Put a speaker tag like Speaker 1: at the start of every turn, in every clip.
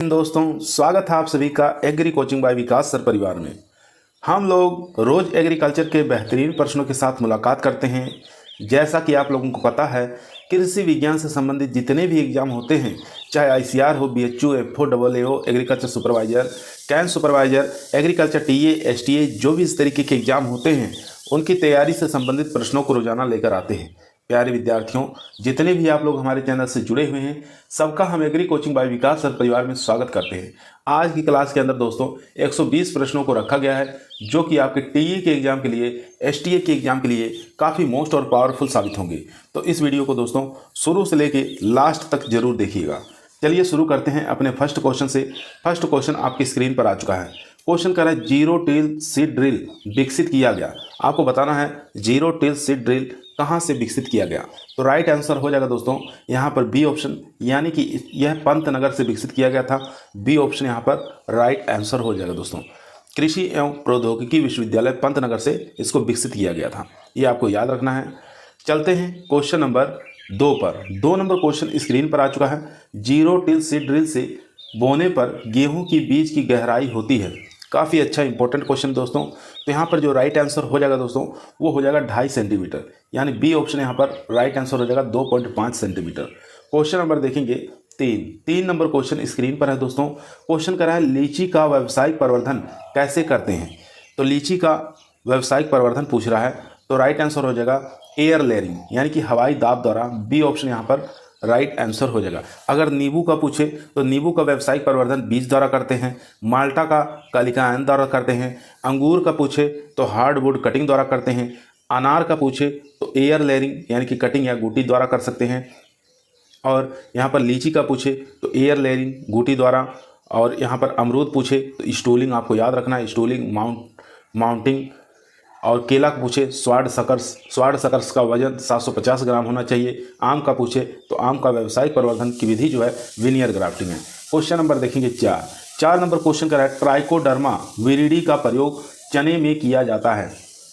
Speaker 1: दोस्तों, स्वागत है आप सभी का एग्री कोचिंग बाय विकास सर परिवार में। हम लोग रोज एग्रीकल्चर के बेहतरीन प्रश्नों के साथ मुलाकात करते हैं। जैसा कि आप लोगों को पता है, कृषि विज्ञान से संबंधित जितने भी एग्जाम होते हैं, चाहे आईसीआर हो, BHU, FO, AO, agriculture supervisor, camp supervisor, agriculture TA, STA, जो भी इस तरीके के एग्जाम होते हैं, उनकी तैयारी से संबंधित प्रश्नों को रोजाना लेकर आते हैं। प्यारे विद्यार्थियों, जितने भी आप लोग हमारे चैनल से जुड़े हुए हैं, सबका हम एग्री कोचिंग बाय विकास सर परिवार में स्वागत करते हैं। आज की क्लास के अंदर दोस्तों 120 प्रश्नों को रखा गया है, जो कि आपके टीए के एग्जाम के लिए, एसटीए के एग्जाम के लिए काफ़ी मोस्ट और पावरफुल साबित होंगे। तो इस वीडियो को दोस्तों शुरू से लेके लास्ट तक जरूर देखिएगा। चलिए शुरू करते हैं अपने फर्स्ट क्वेश्चन से। फर्स्ट क्वेश्चन आपकी स्क्रीन पर आ चुका है। क्वेश्चन कर रहा है, जीरो टिल सीड ड्रिल विकसित किया गया। आपको बताना है जीरो टिल सीड ड्रिल कहाँ से विकसित किया गया। तो राइट आंसर हो जाएगा दोस्तों यहाँ पर बी ऑप्शन, यानी कि यह पंतनगर से विकसित किया गया था। बी ऑप्शन यहाँ पर राइट आंसर हो जाएगा दोस्तों। कृषि एवं प्रौद्योगिकी विश्वविद्यालय पंतनगर से इसको विकसित किया गया था, ये आपको याद रखना है। चलते हैं क्वेश्चन नंबर 2 पर। 2 नंबर क्वेश्चन स्क्रीन पर आ चुका है। जीरो टिल सीड ड्रिल से बोने पर गेहूं की बीज की गहराई होती है। काफ़ी अच्छा इंपॉर्टेंट क्वेश्चन दोस्तों। तो यहाँ पर जो राइट आंसर हो जाएगा दोस्तों, वो हो जाएगा 2.5 सेंटीमीटर, यानी बी ऑप्शन यहाँ पर राइट आंसर हो जाएगा 2.5 सेंटीमीटर। क्वेश्चन नंबर देखेंगे 3 नंबर क्वेश्चन स्क्रीन पर है दोस्तों। क्वेश्चन कर रहा है, लीची का व्यावसायिक प्रवर्धन कैसे करते हैं। तो लीची का व्यावसायिक प्रवर्धन पूछ रहा है, तो राइट आंसर हो जाएगा एयर लेयरिंग, यानी कि हवाई दाब द्वारा। बी ऑप्शन यहाँ पर राइट आंसर हो जाएगा। अगर नींबू का पूछे तो नींबू का व्यावसायिक प्रवर्धन बीज द्वारा करते हैं। माल्टा का कलिकायन द्वारा करते हैं। अंगूर का पूछे तो हार्डवुड कटिंग द्वारा करते हैं। अनार का पूछे तो एयर लेयरिंग, यानी कि कटिंग या गूटी द्वारा कर सकते हैं। और यहाँ पर लीची का पूछे तो एयर लेयरिंग, गूटी द्वारा। और यहाँ पर अमरूद पूछे तो स्टूलिंग, आपको याद रखना है, स्टूलिंग, माउंटिंग। और केला का पूछे स्वाड सकर्स का वजन 750 ग्राम होना चाहिए। आम का पूछे तो आम का व्यावसायिक प्रवर्धन की विधि जो है विनियर ग्राफ्टिंग है। क्वेश्चन नंबर देखेंगे 4 नंबर क्वेश्चन का है, ट्राइकोडर्मा विरिडी का प्रयोग चने में किया जाता है।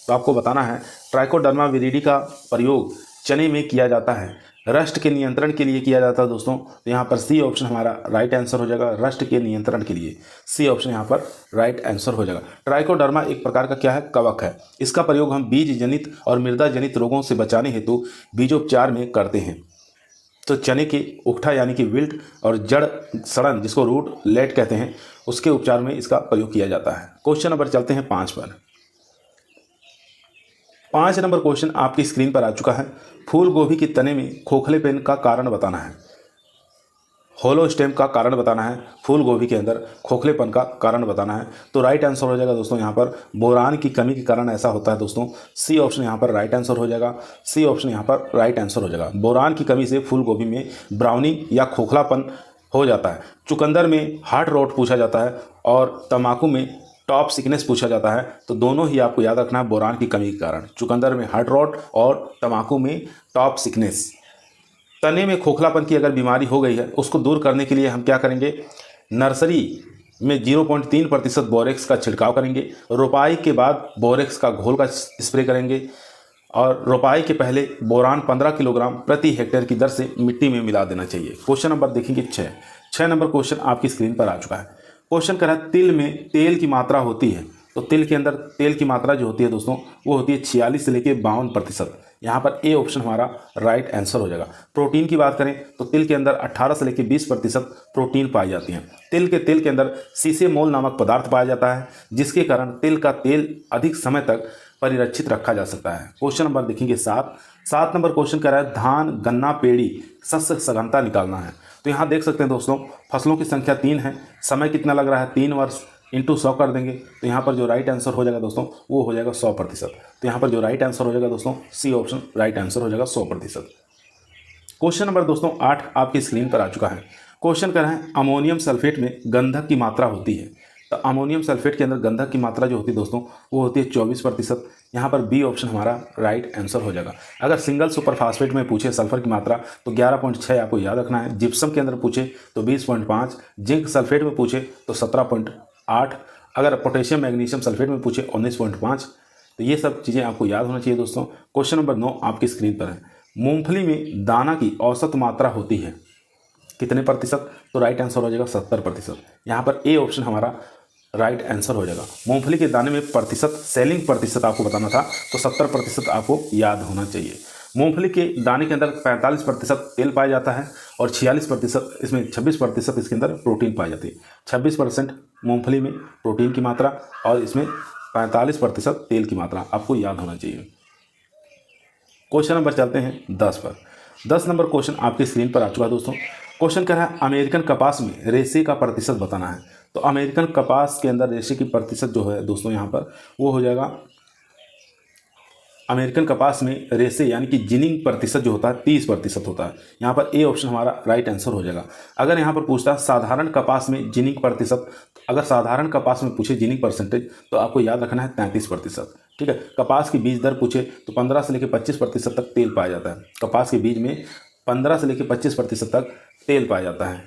Speaker 1: तो आपको बताना है ट्राइकोडर्मा विरिडी का प्रयोग चने में किया जाता है, रस्ट के नियंत्रण के लिए किया जाता है दोस्तों। तो यहाँ पर सी ऑप्शन हमारा राइट आंसर हो जाएगा, रस्ट के नियंत्रण के लिए। सी ऑप्शन यहाँ पर राइट आंसर हो जाएगा। ट्राइकोडर्मा एक प्रकार का क्या है, कवक है। इसका प्रयोग हम बीज जनित और मृदा जनित रोगों से बचाने हेतु बीजोपचार में करते हैं। तो चने के उकठा यानी कि विल्ट और जड़ सड़न, जिसको रूट लेट कहते हैं, उसके उपचार में इसका प्रयोग किया जाता है। क्वेश्चन नंबर चलते हैं 5 पर। 5 नंबर क्वेश्चन आपकी स्क्रीन पर आ चुका है। फूल गोभी के तने में खोखलेपन का कारण बताना है। होलो स्टेम का कारण बताना है, फूल गोभी के अंदर खोखलेपन का कारण बताना है। तो राइट आंसर हो जाएगा दोस्तों यहाँ पर बोरान की कमी के कारण ऐसा होता है दोस्तों। सी ऑप्शन यहाँ पर राइट आंसर हो जाएगा। सी ऑप्शन यहाँ पर राइट आंसर हो जाएगा। बोरान की कमी से फूल गोभी में ब्राउनिंग या खोखलापन हो जाता है। चुकंदर में हार्ट रोट पूछा जाता है और तम्बाकू में टॉप सिकनेस पूछा जाता है। तो दोनों ही आपको याद रखना है बोरान की कमी के कारण, चुकंदर में हार्ट रॉट और तम्बाकू में टॉप सिकनेस। तने में खोखलापन की अगर बीमारी हो गई है, उसको दूर करने के लिए हम क्या करेंगे, नर्सरी में 0.3% बोरेक्स का छिड़काव करेंगे। रोपाई के बाद बोरेक्स का घोल का स्प्रे करेंगे और रोपाई के पहले बोरान 15 किलोग्राम प्रति हेक्टेयर की दर से मिट्टी में मिला देना चाहिए। क्वेश्चन नंबर देखेंगे 6 नंबर क्वेश्चन आपकी स्क्रीन पर आ चुका है। क्वेश्चन कर रहा है, तिल में तेल की मात्रा होती है। तो तिल के अंदर तेल की मात्रा जो होती है दोस्तों, वो होती है 46 से लेकर 52%। यहाँ पर ए ऑप्शन हमारा राइट आंसर हो जाएगा। प्रोटीन की बात करें तो तिल के अंदर 18 से लेकर 20% प्रोटीन पाई जाती है। तिल के अंदर सीसेमोल नामक पदार्थ पाया जाता है, जिसके कारण तिल का तेल अधिक समय तक परिरक्षित रखा जा सकता है। क्वेश्चन नंबर देखेंगे 7 नंबर क्वेश्चन कह रहा है, धान गन्ना पेड़ी शस्य सघनता निकालना है। तो यहाँ देख सकते हैं दोस्तों, फसलों की संख्या 3 है, समय कितना लग रहा है, 3 वर्ष इंटू 100 कर देंगे। तो यहाँ पर जो राइट आंसर हो जाएगा दोस्तों, वो हो जाएगा 100%। तो यहाँ पर जो राइट आंसर हो जाएगा दोस्तों, सी ऑप्शन राइट आंसर हो जाएगा 100%। क्वेश्चन नंबर दोस्तों 8 आपकी स्क्रीन पर आ चुका है। क्वेश्चन कर रहे हैं, अमोनियम सल्फेट में गंधक की मात्रा होती है। तो अमोनियम सल्फेट के अंदर गंधक की मात्रा जो होती है दोस्तों, वो होती है 24%। यहाँ पर बी ऑप्शन हमारा राइट आंसर हो जाएगा। अगर सिंगल सुपर फास्फेट में पूछे सल्फर की मात्रा तो 11.6 आपको याद रखना है। जिप्सम के अंदर पूछे तो 20.5, जिंक सल्फेट में पूछे तो 17.8, अगर पोटेशियम मैग्नीशियम सल्फेट में पूछे 19.5। तो ये सब चीज़ें आपको याद होना चाहिए दोस्तों। क्वेश्चन नंबर 9 आपकी स्क्रीन पर है। मूंगफली में दाना की औसत मात्रा होती है। कितने प्रतिशत? तो राइट आंसर हो जाएगा 70%। यहाँ पर ए ऑप्शन हमारा राइट आंसर हो जाएगा। मूंगफली के दाने में प्रतिशत, सेलिंग प्रतिशत आपको बताना था, तो 70% आपको याद होना चाहिए। मूंगफली के दाने के अंदर 45% तेल पाया जाता है और 46%, इसमें 26% इसके अंदर प्रोटीन पाई जाती है। 26% मूंगफली में प्रोटीन की मात्रा और इसमें 45% तेल की मात्रा आपको याद होना चाहिए। क्वेश्चन नंबर चलते हैं 10 पर। 10 नंबर क्वेश्चन आपकी स्क्रीन पर आ चुका है दोस्तों। क्वेश्चन कह रहा है अमेरिकन कपास में रेशे का प्रतिशत बताना है। तो अमेरिकन कपास के अंदर रेशे की प्रतिशत जो है दोस्तों यहाँ पर वो हो जाएगा, अमेरिकन कपास में रेशे यानी कि जिनिंग प्रतिशत जो होता है 30% होता है। यहाँ पर ए ऑप्शन हमारा राइट आंसर हो जाएगा। अगर यहाँ पर पूछता है साधारण कपास में जिनिंग प्रतिशत, अगर साधारण कपास में पूछे जिनिंग परसेंटेज तो आपको याद रखना है 33%। ठीक है। कपास की बीज दर पूछे तो 15 से लेकर 25% तक तेल पाया जाता है। कपास के बीज में 15 से लेकर 25% तक तेल पाया जाता है।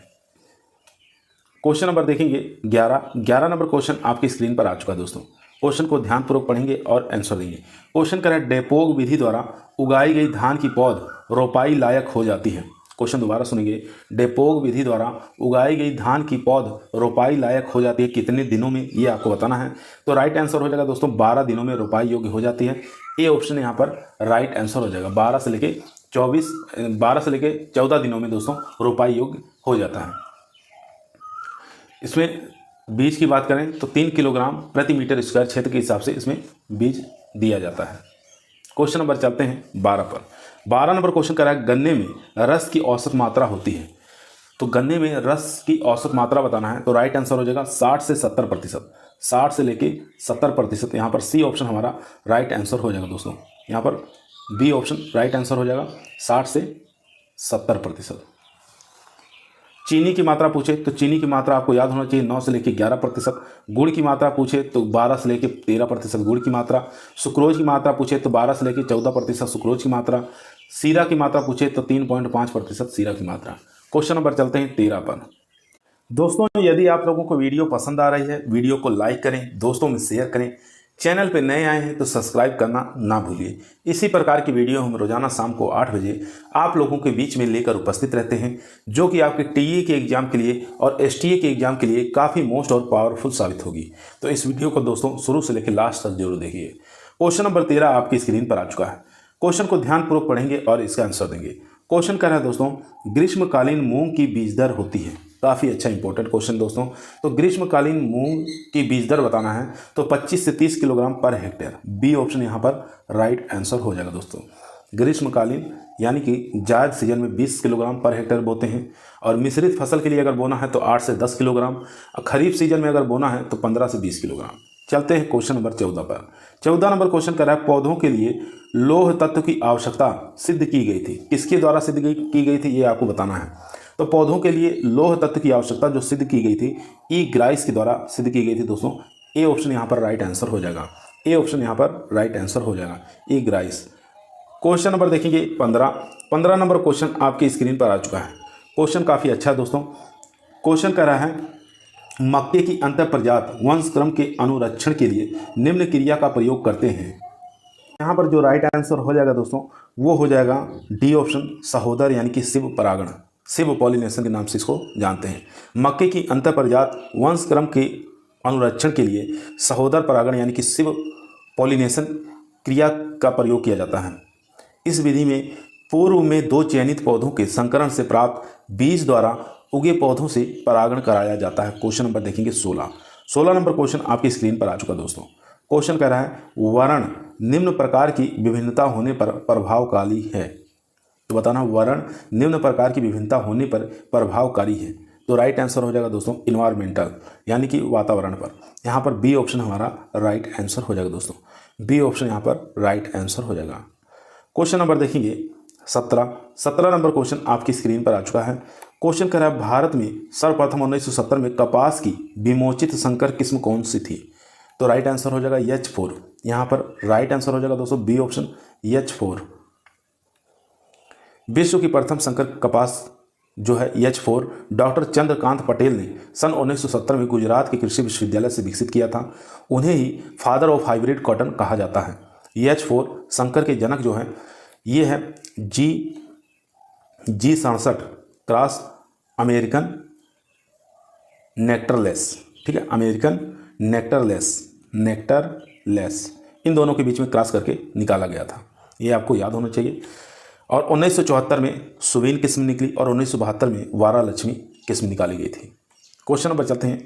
Speaker 1: क्वेश्चन नंबर देखेंगे 11 नंबर क्वेश्चन आपकी स्क्रीन पर आ चुका है दोस्तों। क्वेश्चन को ध्यानपूर्वक पढ़ेंगे और आंसर देंगे। क्वेश्चन करें डेपोग विधि द्वारा उगाई गई धान की पौध रोपाई लायक हो जाती है। क्वेश्चन दोबारा सुनेंगे। डेपोग विधि द्वारा उगाई गई धान की पौध रोपाई लायक हो जाती है कितने दिनों में, ये आपको बताना है। तो राइट आंसर हो जाएगा दोस्तों 12 दिनों में रोपाई योग्य हो जाती है। ए ऑप्शन यहाँ पर राइट आंसर हो जाएगा। 12 से लेके 14 दिनों में दोस्तों रोपाई योग्य हो जाता है। इसमें बीज की बात करें तो 3 किलोग्राम प्रति मीटर स्क्वायर क्षेत्र के हिसाब से इसमें बीज दिया जाता है। क्वेश्चन नंबर चलते हैं 12 पर। 12 नंबर क्वेश्चन करा है गन्ने में रस की औसत मात्रा होती है। तो गन्ने में रस की औसत मात्रा बताना है। तो राइट आंसर हो जाएगा 60 से 70%। 60 से लेके 70%। यहाँ पर सी ऑप्शन हमारा राइट आंसर हो जाएगा दोस्तों। यहाँ पर बी ऑप्शन राइट आंसर हो जाएगा 60 से 70%। चीनी की मात्रा पूछे तो चीनी की मात्रा आपको याद होना चाहिए 9 से लेकर 11%। गुड़ की मात्रा पूछे तो 12 से लेकर 13% गुड़ की मात्रा। सुक्रोज की मात्रा पूछे तो 12 से लेकर 14% सुक्रोज की मात्रा। सीरा की मात्रा पूछे तो 3.5% सीरा की मात्रा। क्वेश्चन नंबर चलते हैं 13 पर। दोस्तों यदि आप लोगों को वीडियो पसंद आ रही है, वीडियो को लाइक करें, दोस्तों में शेयर करें। चैनल पर नए आए हैं तो सब्सक्राइब करना ना भूलिए। इसी प्रकार की वीडियो हम रोजाना शाम को 8 बजे आप लोगों के बीच में लेकर उपस्थित रहते हैं, जो कि आपके टीए के एग्जाम के लिए और एसटीए के एग्जाम के लिए काफ़ी मोस्ट और पावरफुल साबित होगी। तो इस वीडियो को दोस्तों शुरू से लेकर लास्ट तक जरूर देखिए। क्वेश्चन नंबर 13 आपकी स्क्रीन पर आ चुका है। क्वेश्चन को ध्यानपूर्वक पढ़ेंगे और इसका आंसर देंगे। क्वेश्चन कह रहा है दोस्तों ग्रीष्मकालीन मूंग की बीज दर होती है। काफ़ी अच्छा इंपॉर्टेंट क्वेश्चन दोस्तों। तो ग्रीष्मकालीन मूंग की बीज दर बताना है तो 25 से 30 kilogram per hectare. B option यहाँ पर राइट आंसर हो जाएगा दोस्तों। ग्रीष्मकालीन यानी कि जायद सीजन में 20 किलोग्राम पर हेक्टेयर बोते हैं और मिश्रित फसल के लिए अगर बोना है तो 8 से 10 किलोग्राम। खरीफ सीजन में अगर बोना है तो 15 से 20 किलोग्राम। चलते हैं क्वेश्चन नंबर 14 पर। 14 नंबर क्वेश्चन कर रहा है पौधों के लिए लौह तत्व की आवश्यकता सिद्ध की गई थी। किसके द्वारा सिद्ध की गई थी ये आपको बताना है। तो पौधों के लिए लौह तत्व की आवश्यकता जो सिद्ध की गई थी ई ग्राइस के द्वारा सिद्ध की गई थी दोस्तों। ए ऑप्शन यहाँ पर राइट आंसर हो जाएगा। ए ऑप्शन यहाँ पर राइट आंसर हो जाएगा ई ग्राइस। क्वेश्चन नंबर देखेंगे 15 नंबर क्वेश्चन आपकी स्क्रीन पर आ चुका है। क्वेश्चन काफ़ी अच्छा है दोस्तों। क्वेश्चन कह रहा है मक्के की अंतर प्रजात वंशक्रम के अनुरक्षण के लिए निम्न क्रिया का प्रयोग करते हैं। यहाँ पर जो राइट आंसर हो जाएगा दोस्तों वो हो जाएगा डी ऑप्शन सहोदर यानी कि शिव परागण, शिव पॉलिनेशन के नाम से इसको जानते हैं। मक्के की अंतर प्रजात वंशक्रम के अनुरक्षण के लिए सहोदर परागण यानी कि शिव पॉलिनेशन क्रिया का प्रयोग किया जाता है। इस विधि में पूर्व में 2 चयनित पौधों के संकरण से प्राप्त बीज द्वारा उगे पौधों से परागण कराया जाता है। क्वेश्चन नंबर देखेंगे 16 नंबर क्वेश्चन आपकी स्क्रीन पर आ चुका दोस्तों। क्वेश्चन कह रहा है वर्ण निम्न प्रकार की विभिन्नता होने पर प्रभावकारी है। तो बताना वर्ण निम्न प्रकार की विभिन्नता होने पर प्रभावकारी है। तो राइट आंसर हो जाएगा दोस्तों इन्वायरमेंटल यानी कि वातावरण पर। यहाँ पर बी ऑप्शन हमारा राइट आंसर हो जाएगा दोस्तों। बी ऑप्शन यहाँ पर राइट आंसर हो जाएगा। क्वेश्चन नंबर देखेंगे 17 नंबर क्वेश्चन आपकी स्क्रीन पर आ चुका है। क्वेश्चन कह रहा है भारत में सर्वप्रथम 1970 में कपास की विमोचित संकर किस्म कौन सी थी। तो राइट आंसर हो जाएगा H4। यहाँ पर राइट आंसर हो जाएगा दोस्तों बी ऑप्शन H4। विश्व की प्रथम संकर कपास जो है H4 डॉक्टर चंद्रकांत पटेल ने सन 1970 में गुजरात के कृषि विश्वविद्यालय से विकसित किया था। उन्हें ही फादर ऑफ हाइब्रिड कॉटन कहा जाता है। H4 संकर के जनक जो है ये है G67 क्रॉस अमेरिकन नेक्टरलेस, ठीक है, अमेरिकन नेक्टरलेस इन दोनों के बीच में क्रॉस करके निकाला गया था, ये आपको याद होना चाहिए। और 1974 में सुवीन किस्म निकली और 1972 में वारा लक्ष्मी किस्म निकाली गई थी। क्वेश्चन नंबर चलते हैं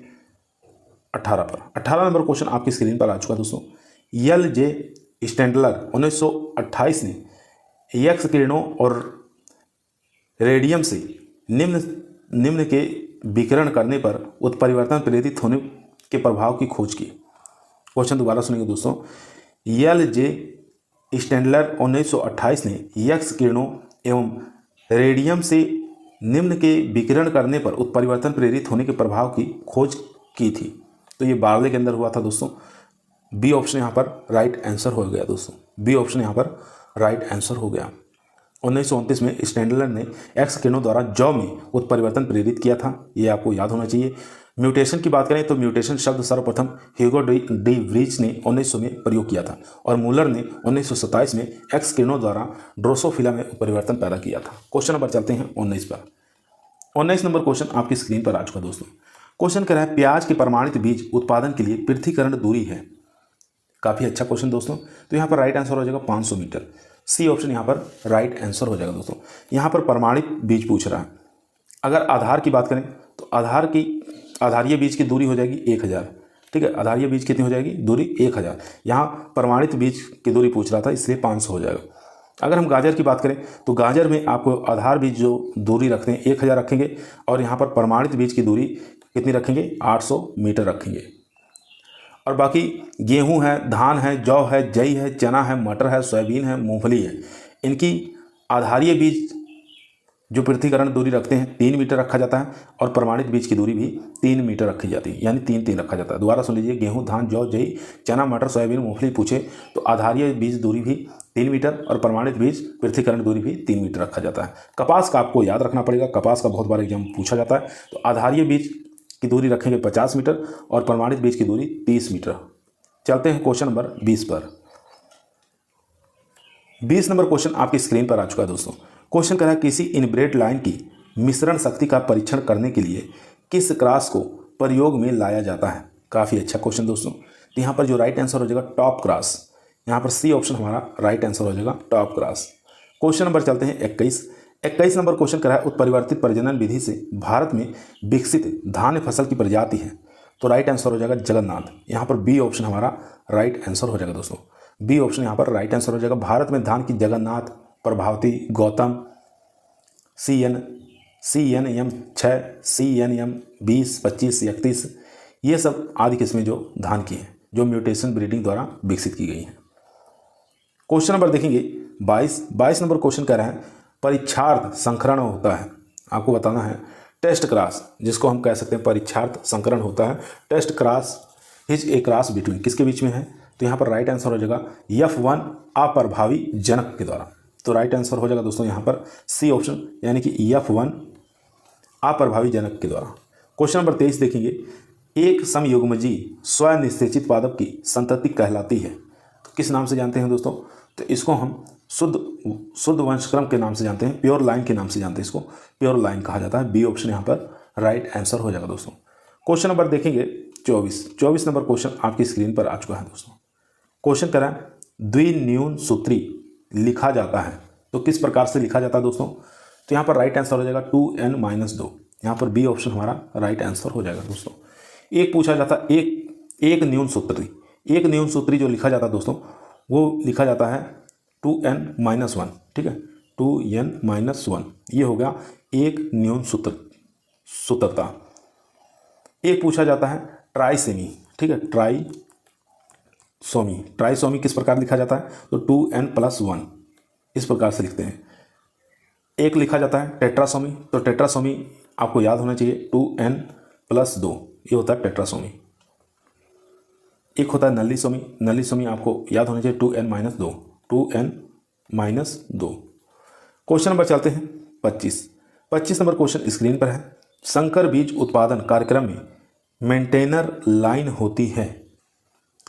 Speaker 1: 18 पर। 18 नंबर क्वेश्चन आपकी स्क्रीन पर आ चुका दोस्तों। यल जे स्टैंडलर 1928 ने एक्स किरणों और रेडियम से निम्न के विकिरण करने पर उत्परिवर्तन प्रेरित होने के प्रभाव की खोज की। क्वेश्चन दोबारा सुनेंगे दोस्तों। यल जे स्टैंडलर 1928 ने एक्स किरणों एवं रेडियम से निम्न के विकिरण करने पर उत्परिवर्तन प्रेरित होने के प्रभाव की खोज की थी। तो ये बार्ले के अंदर हुआ था दोस्तों। बी ऑप्शन यहाँ पर राइट आंसर हो गया दोस्तों, बी ऑप्शन यहाँ पर राइट आंसर हो गया। 1929 में स्टैंडलर ने एक्स किरणों द्वारा जौ में उत्परिवर्तन प्रेरित किया था, ये आपको याद होना चाहिए। म्यूटेशन की बात करें तो म्यूटेशन शब्द सर्वप्रथम ह्यूगो डी व्रीज ने 1900 में प्रयोग किया था और मूलर ने 1927 में एक्स किरणों द्वारा ड्रोसोफिला में उत्परिवर्तन पैदा किया था। क्वेश्चन नंबर चलते हैं 19 पर। 19 नंबर क्वेश्चन आपकी स्क्रीन पर आ चुका दोस्तों। क्वेश्चन कह रहा है प्याज के प्रमाणित बीज उत्पादन के लिए पृथ्वीकरण दूरी है। काफ़ी अच्छा क्वेश्चन दोस्तों। तो यहाँ पर राइट आंसर हो जाएगा 500 मीटर। सी ऑप्शन यहाँ पर राइट आंसर हो जाएगा दोस्तों। यहाँ पर प्रमाणित बीज पूछ रहा है। अगर आधार की बात करें तो आधारीय बीज की दूरी हो जाएगी 1000, ठीक है, आधारीय बीज कितनी हो जाएगी, दूरी 1000। यहाँ प्रमाणित बीज की दूरी पूछ रहा था इसलिए 500 हो जाएगा। अगर हम गाजर की बात करें तो गाजर में आपको आधार बीज जो दूरी रखते हैं 1000 रखेंगे और यहाँ पर प्रमाणित बीज की दूरी कितनी रखेंगे, 800 मीटर रखेंगे। और बाकी गेहूं है, धान है, जौ है, जई है, चना है, मटर है, सोयाबीन है, मूंगफली है, इनकी आधारीय बीज जो पृथ्वीकरण दूरी रखते हैं 3 मीटर रखा जाता है और प्रमाणित बीज की दूरी भी 3 मीटर रखी जाती है, यानी 3 रखा जाता है। दोबारा सुन लीजिए, गेहूं, धान, जौ, जई, चना, मटर, सोयाबीन, मूंगफली पूछे तो आधारीय बीज दूरी भी 3 मीटर और प्रमाणित बीज पृथ्वीकरण दूरी भी 3 मीटर रखा जाता है। कपास का आपको याद रखना पड़ेगा, कपास का बहुत बार एग्जाम पूछा जाता है। तो आधारीय बीज की दूरी रखेंगे 50 मीटर और प्रमाणित बीज की दूरी 30 मीटर। चलते हैं क्वेश्चन नंबर 20 पर। 20 नंबर क्वेश्चन आपकी स्क्रीन पर आ चुका है दोस्तों। क्वेश्चन कह रहा है किसी इनब्रेड लाइन की मिश्रण शक्ति का परीक्षण करने के लिए किस क्रॉस को प्रयोग में लाया जाता है। काफ़ी अच्छा क्वेश्चन दोस्तों। तो यहाँ पर जो राइट आंसर हो जाएगा टॉप क्रॉस, यहाँ पर सी ऑप्शन हमारा राइट आंसर हो जाएगा टॉप क्रॉस। क्वेश्चन नंबर चलते हैं 21 नंबर क्वेश्चन कह रहा है उत्परिवर्तित प्रजनन विधि से भारत में विकसित धान्य फसल की प्रजाति है। तो राइट आंसर हो जाएगा जगन्नाथ। यहाँ पर बी ऑप्शन हमारा राइट आंसर हो जाएगा दोस्तों, बी ऑप्शन यहाँ पर राइट आंसर हो जाएगा। भारत में धान की जगन्नाथ, प्रभावती, गौतम, CNM 6, CNM 20, 25, 31 ये सब आदि किस्में जो धान की हैं जो म्यूटेशन ब्रीडिंग द्वारा विकसित की गई हैं। क्वेश्चन नंबर देखेंगे 22 नंबर क्वेश्चन कह रहा है परीक्षार्थ संकरण होता है। आपको बताना है टेस्ट क्रॉस, जिसको हम कह सकते हैं परीक्षार्थ संकरण होता है। Test cross is a cross between किसके बीच में है। तो यहाँ पर राइट आंसर हो जाएगा F1 अप्रभावी जनक के द्वारा। तो राइट आंसर हो जाएगा दोस्तों यहाँ पर सी ऑप्शन, यानी कि F1 अप्रभावी जनक के द्वारा। क्वेश्चन नंबर 23 देखेंगे एक समयुग्मजी स्वनिश्चेचित पादप की संतति कहलाती है। तो किस नाम से जानते हैं दोस्तों। तो इसको हम शुद्ध वंशक्रम के नाम से जानते हैं, प्योर लाइन के नाम से जानते हैं, इसको प्योर लाइन कहा जाता है। बी ऑप्शन यहाँ पर राइट आंसर हो जाएगा दोस्तों। क्वेश्चन नंबर देखेंगे 24 नंबर क्वेश्चन आपकी स्क्रीन पर आ चुका है दोस्तों। क्वेश्चन कह रहा है द्विन्यून सूत्री लिखा जाता है। तो किस प्रकार से लिखा जाता है दोस्तों। तो यहाँ पर राइट आंसर हो जाएगा 2n-2। यहाँ पर बी ऑप्शन हमारा राइट आंसर हो जाएगा दोस्तों। एक पूछा जाता एक न्यून सूत्री जो लिखा जाता है दोस्तों वो लिखा जाता है 2n-1, ठीक है, 2n-1 ये हो गया एक न्यून सूत्रता। एक पूछा जाता है ट्राइसेमी, ठीक है, ट्राइसोमी किस प्रकार लिखा जाता है। तो 2n+1 इस प्रकार से लिखते हैं। एक लिखा जाता है टेट्रासोमी। तो टेट्रासोमी आपको याद होना चाहिए 2n+2 ये होता है टेट्रासोमी। एक होता है नलीसोमी आपको याद होना चाहिए 2n-2। क्वेश्चन नंबर चलते हैं 25 नंबर क्वेश्चन स्क्रीन पर है। संकर बीज उत्पादन कार्यक्रम में मेंटेनर लाइन होती है,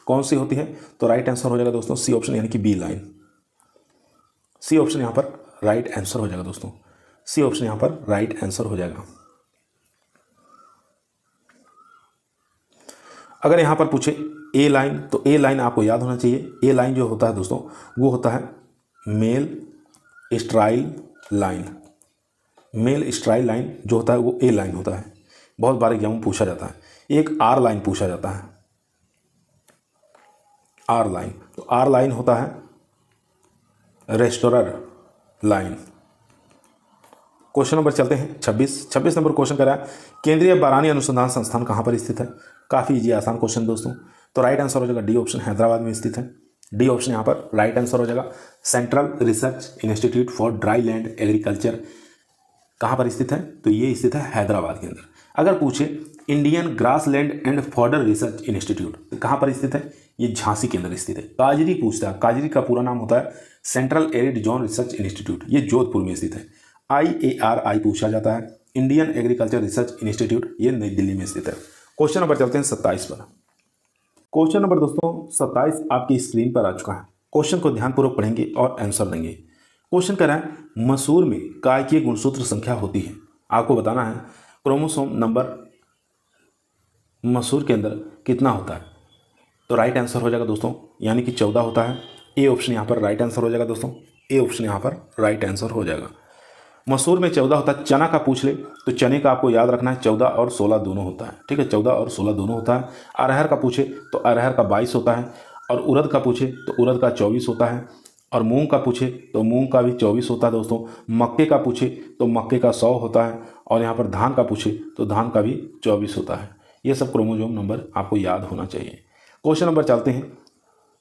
Speaker 1: कौन सी होती है। तो राइट आंसर हो जाएगा दोस्तों सी ऑप्शन, यानी कि बी लाइन। सी ऑप्शन यहाँ पर राइट आंसर हो जाएगा दोस्तों, सी ऑप्शन यहाँ पर राइट आंसर हो जाएगा। अगर यहाँ पर पूछे ए लाइन, तो ए लाइन आपको याद होना चाहिए। ए लाइन जो होता है दोस्तों वो होता है male sterile line. Male sterile line जो होता है वो ए लाइन होता है। बहुत बार एग्जाम में पूछा जाता है। एक आर लाइन पूछा जाता है, आर लाइन। तो आर लाइन होता है रेस्टोरर लाइन। क्वेश्चन नंबर चलते हैं 26 नंबर क्वेश्चन करा है, केंद्रीय बारानी अनुसंधान संस्थान कहाँ पर स्थित है। काफ़ी इजी आसान क्वेश्चन दोस्तों। तो राइट आंसर हो जाएगा डी ऑप्शन, हैदराबाद में स्थित है। डी ऑप्शन यहाँ पर राइट आंसर हो जाएगा। Central research institute for dry land agriculture कहाँ पर स्थित है, तो ये स्थित है हैदराबाद के अंदर। अगर पूछे Indian grass land and fodder research institute तो कहाँ पर स्थित है, ये झांसी के अंदर स्थित है। काजरी पूछता है, काजरी का पूरा नाम होता है central arid zone research institute, ये जोधपुर में स्थित है। IARI पूछा जाता है, इंडियन एग्रीकल्चर रिसर्च इंस्टीट्यूट, ये नई दिल्ली में स्थित है। क्वेश्चन नंबर चलते हैं 27 पर। क्वेश्चन नंबर दोस्तों 27 आपकी स्क्रीन पर आ चुका है। क्वेश्चन को ध्यानपूर्वक पढ़ेंगे और आंसर देंगे। क्वेश्चन कह रहा है मसूर में काय की गुणसूत्र संख्या होती है। आपको बताना है क्रोमोसोम नंबर मसूर के अंदर कितना होता है। तो राइट आंसर हो जाएगा दोस्तों, यानी कि 14 होता है। ए ऑप्शन यहाँ पर राइट आंसर हो जाएगा दोस्तों। ए ऑप्शन यहाँ पर राइट आंसर हो जाएगा। मसूर में 14 होता है। चना का पूछ ले तो चने का आपको याद रखना है 14 और 16 दोनों होता है, ठीक है, 14 और 16 दोनों होता है। अरहर का पूछे तो अरहर का 22 होता है, और उड़द का पूछे तो उड़द का 24 होता है, और मूंग का पूछे तो मूंग का भी 24 होता है दोस्तों। मक्के का पूछे तो मक्के का 100 होता है, और यहाँ पर धान का पूछे तो धान का भी 24 होता है। ये सब क्रोमोसोम नंबर आपको याद होना चाहिए। क्वेश्चन नंबर चलते हैं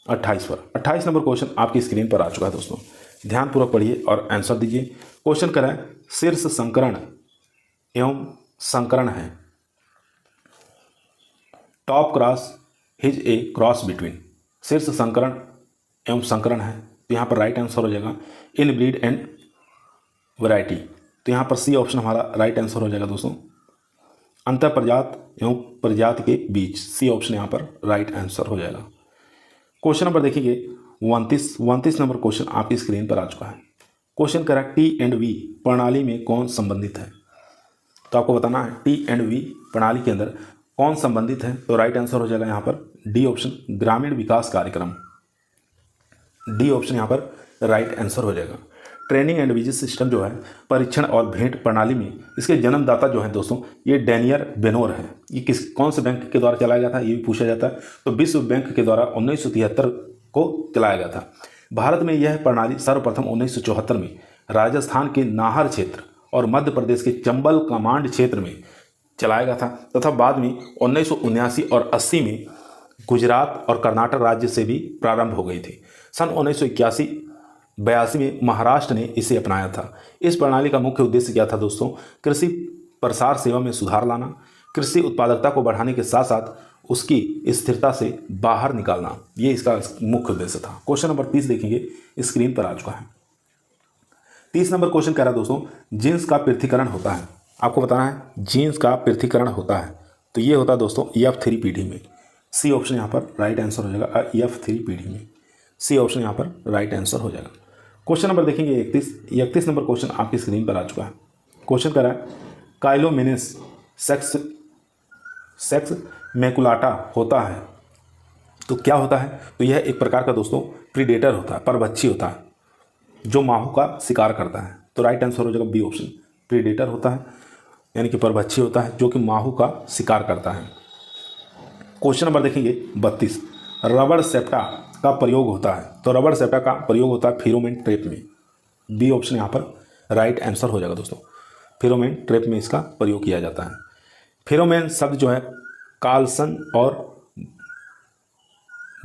Speaker 1: 28 पर। 28 नंबर क्वेश्चन आपकी स्क्रीन पर आ चुका है दोस्तों, ध्यानपूर्वक पढ़िए और आंसर दीजिए। क्वेश्चन करा है शीर्ष संकरण एवं संकरण है, टॉप क्रॉस हिज ए क्रॉस बिटवीन। शीर्ष संकरण एवं संकरण है, तो यहाँ पर राइट आंसर हो जाएगा इन ब्रीड एंड वैरायटी। तो यहाँ पर सी ऑप्शन हमारा राइट आंसर हो जाएगा दोस्तों। अंतर प्रजात एवं प्रजाति के बीच, सी ऑप्शन यहाँ पर राइट आंसर हो जाएगा। क्वेश्चन नंबर देखिए 29 नंबर क्वेश्चन आपकी स्क्रीन पर आ चुका है। क्वेश्चन करा टी एंड वी प्रणाली में कौन संबंधित है। तो आपको बताना है टी एंड वी प्रणाली के अंदर कौन संबंधित है। तो राइट आंसर हो जाएगा यहाँ पर डी ऑप्शन ग्रामीण विकास कार्यक्रम। डी ऑप्शन यहाँ पर राइट आंसर हो जाएगा। ट्रेनिंग एंड विजिट सिस्टम जो है परीक्षण और भेंट प्रणाली में, इसके जन्मदाता जो है दोस्तों ये डेनियर बेनोर है। ये कौन से बैंक के द्वारा चलाया गया था, ये भी पूछा जाता है। तो विश्व बैंक के द्वारा 1973 को चलाया गया था। भारत में यह प्रणाली सर्वप्रथम 1974 में राजस्थान के नाहर क्षेत्र और मध्य प्रदेश के चंबल कमांड क्षेत्र में चलाया गया था, तथा बाद में 1979 और 80 में गुजरात और कर्नाटक राज्य से भी प्रारंभ हो गई थी। सन 1981-82 में महाराष्ट्र ने इसे अपनाया था। इस प्रणाली का मुख्य उद्देश्य क्या था दोस्तों, कृषि प्रसार सेवा में सुधार लाना, कृषि उत्पादकता को बढ़ाने के साथ साथ उसकी स्थिरता से बाहर निकालना, ये इसका मुख्य उद्देश्य था। क्वेश्चन नंबर 30 देखेंगे, स्क्रीन पर आ चुका है। 30 नंबर क्वेश्चन कह रहा है दोस्तों जीन्स का पृथक्करण होता है। आपको बताना है जीन्स का पृथक्करण होता है, तो ये होता है दोस्तों F3 पीढ़ी में। सी ऑप्शन यहाँ पर राइट आंसर हो जाएगा F3 पीढ़ी में। सी ऑप्शन यहाँ पर राइट आंसर हो जाएगा। क्वेश्चन नंबर देखेंगे 31 नंबर क्वेश्चन आपकी स्क्रीन पर आ चुका है। क्वेश्चन कह रहा है काइलोमेनेस सेक्स मैकुलाटा होता है, तो क्या होता है। तो यह एक प्रकार का दोस्तों प्रीडेटर होता है, परभक्षी होता है, जो माहू का शिकार करता है। तो राइट आंसर हो जाएगा बी ऑप्शन, प्रीडेटर होता है यानी कि परभक्षी होता है जो कि माहू का शिकार करता है। क्वेश्चन नंबर देखेंगे 32, रबड़ सेप्टा का प्रयोग होता है। तो रबड़ सेप्टा का प्रयोग होता है फेरोमोन ट्रैप में। बी ऑप्शन यहाँ पर राइट आंसर हो जाएगा दोस्तों, फेरोमोन ट्रैप में इसका प्रयोग किया जाता है। फेरोमोन शब्द जो है कार्लसन और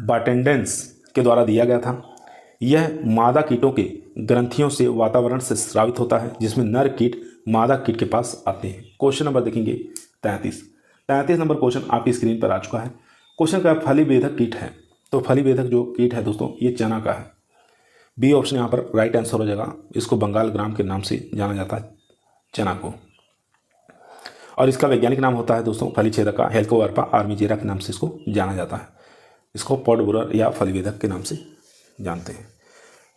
Speaker 1: बाटेंडेंस के द्वारा दिया गया था। यह मादा कीटों के ग्रंथियों से वातावरण से स्रावित होता है, जिसमें नर कीट मादा कीट के पास आते हैं। क्वेश्चन नंबर देखेंगे 33 नंबर क्वेश्चन आपकी स्क्रीन पर आ चुका है। क्वेश्चन का फलीभेदक कीट है। तो फलीभेदक जो कीट है दोस्तों ये चना का है। बी ऑप्शन यहाँ पर राइट आंसर हो जाएगा। इसको बंगाल ग्राम के नाम से जाना जाता है चना को, और इसका वैज्ञानिक नाम होता है दोस्तों फलीछेदका, हेल्कोवर्पा आर्मीजेरा के नाम से इसको जाना जाता है। इसको पॉड बोरर या फलीभेदक के नाम से जानते हैं।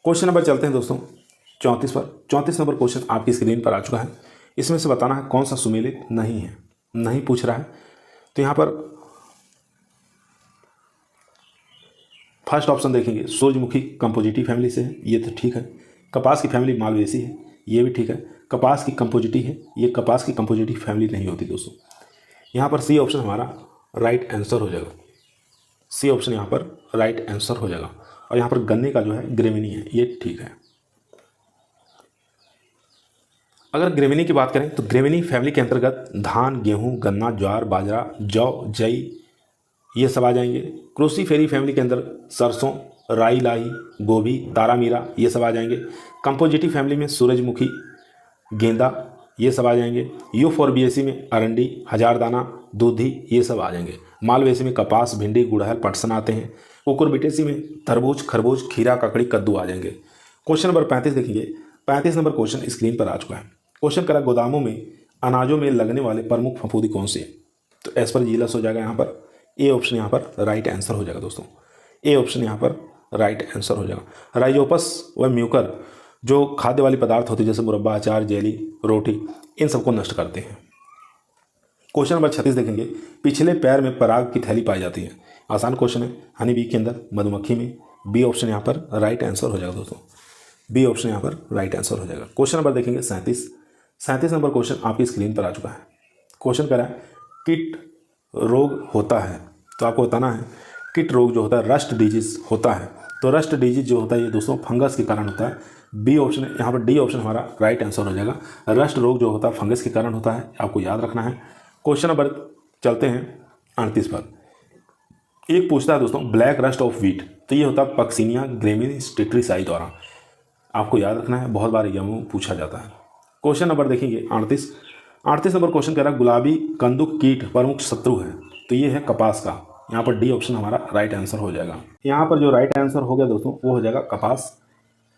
Speaker 1: क्वेश्चन नंबर चलते हैं दोस्तों 34 पर। 34 नंबर क्वेश्चन आपकी स्क्रीन पर आ चुका है। इसमें से बताना है कौन सा सुमेलित नहीं है, नहीं पूछ रहा है। तो यहाँ पर फर्स्ट ऑप्शन देखेंगे सूरजमुखी कंपोजिटी फैमिली से है, ये तो ठीक है। कपास की फैमिली मालवेसी है, ये भी ठीक है। कपास की कंपोजिटी है, ये कपास की कंपोजिटी फैमिली नहीं होती दोस्तों। यहाँ पर सी ऑप्शन हमारा राइट आंसर हो जाएगा। सी ऑप्शन यहाँ पर राइट आंसर हो जाएगा। और यहाँ पर गन्ने का जो है ग्रेमिनी है, ये ठीक है। अगर ग्रेमिनी की बात करें तो ग्रेमिनी फैमिली के अंतर्गत धान, गेहूं, गन्ना, ज्वार, बाजरा, जौ, जई ये सब आ जाएंगे। क्रोसीफेरी फैमिली के अंदर सरसों, राई, लाई, गोभी, तारामीरा ये सब आ जाएंगे। कंपोजिटी फैमिली में सूरजमुखी, गेंदा ये सब आ जाएंगे। यूफोर्बिएसी में अरंडी, हजारदाना, दूधी ये सब आ जाएंगे। मालवेसी में कपास, भिंडी, गुड़हल, पटसन आते हैं। कुकुरबिटेसी में तरबूज, खरबूज, खीरा, ककड़ी, कद्दू आ जाएंगे। क्वेश्चन नंबर 35 देखेंगे। 35 नंबर क्वेश्चन स्क्रीन पर आ चुका है। क्वेश्चन करा गोदामों में अनाजों में लगने वाले प्रमुख फफूंदी कौन से हैं? तो एज पर जीलस हो जाएगा यहाँ पर। ए ऑप्शन यहाँ पर राइट आंसर हो जाएगा दोस्तों। ए ऑप्शन यहाँ पर राइट आंसर हो जाएगा। राइजोपस व म्यूकर जो खाद्य वाली पदार्थ होती है जैसे मुरब्बा, अचार, जेली, रोटी, इन सबको नष्ट करते हैं। क्वेश्चन नंबर 36 देखेंगे। पिछले पैर में पराग की थैली पाई जाती है। आसान क्वेश्चन है। हनी बी के अंदर, मधुमक्खी में। बी ऑप्शन यहाँ पर राइट आंसर हो जाएगा दोस्तों। बी ऑप्शन यहाँ पर राइट आंसर हो जाएगा। क्वेश्चन नंबर देखेंगे 37 नंबर क्वेश्चन आपकी स्क्रीन पर आ चुका है। क्वेश्चन कह रहा है कीट रोग होता है, तो आपको बताना है कीट रोग जो होता है रस्ट डिजीज होता है। तो रस्ट डिजीज जो होता है ये दोस्तों फंगस के कारण होता है। बी ऑप्शन यहाँ पर डी ऑप्शन हमारा राइट आंसर हो जाएगा। रस्ट रोग जो होता है फंगस के कारण होता है, आपको याद रखना है। क्वेश्चन नंबर चलते हैं 38 पर। एक पूछता है दोस्तों ब्लैक रस्ट ऑफ व्हीट, तो ये होता है पक्सिनिया ग्रेमिनीस टेट्रिसाई द्वारा, आपको याद रखना है। बहुत बार यह पूछा जाता है। क्वेश्चन नंबर देखेंगे 38 नंबर क्वेश्चन कह रहा है गुलाबी कंदुक कीट प्रमुख शत्रु है, तो ये है कपास का। यहाँ पर डी ऑप्शन हमारा राइट आंसर हो जाएगा। यहाँ पर जो राइट आंसर हो गया दोस्तों वो हो जाएगा कपास।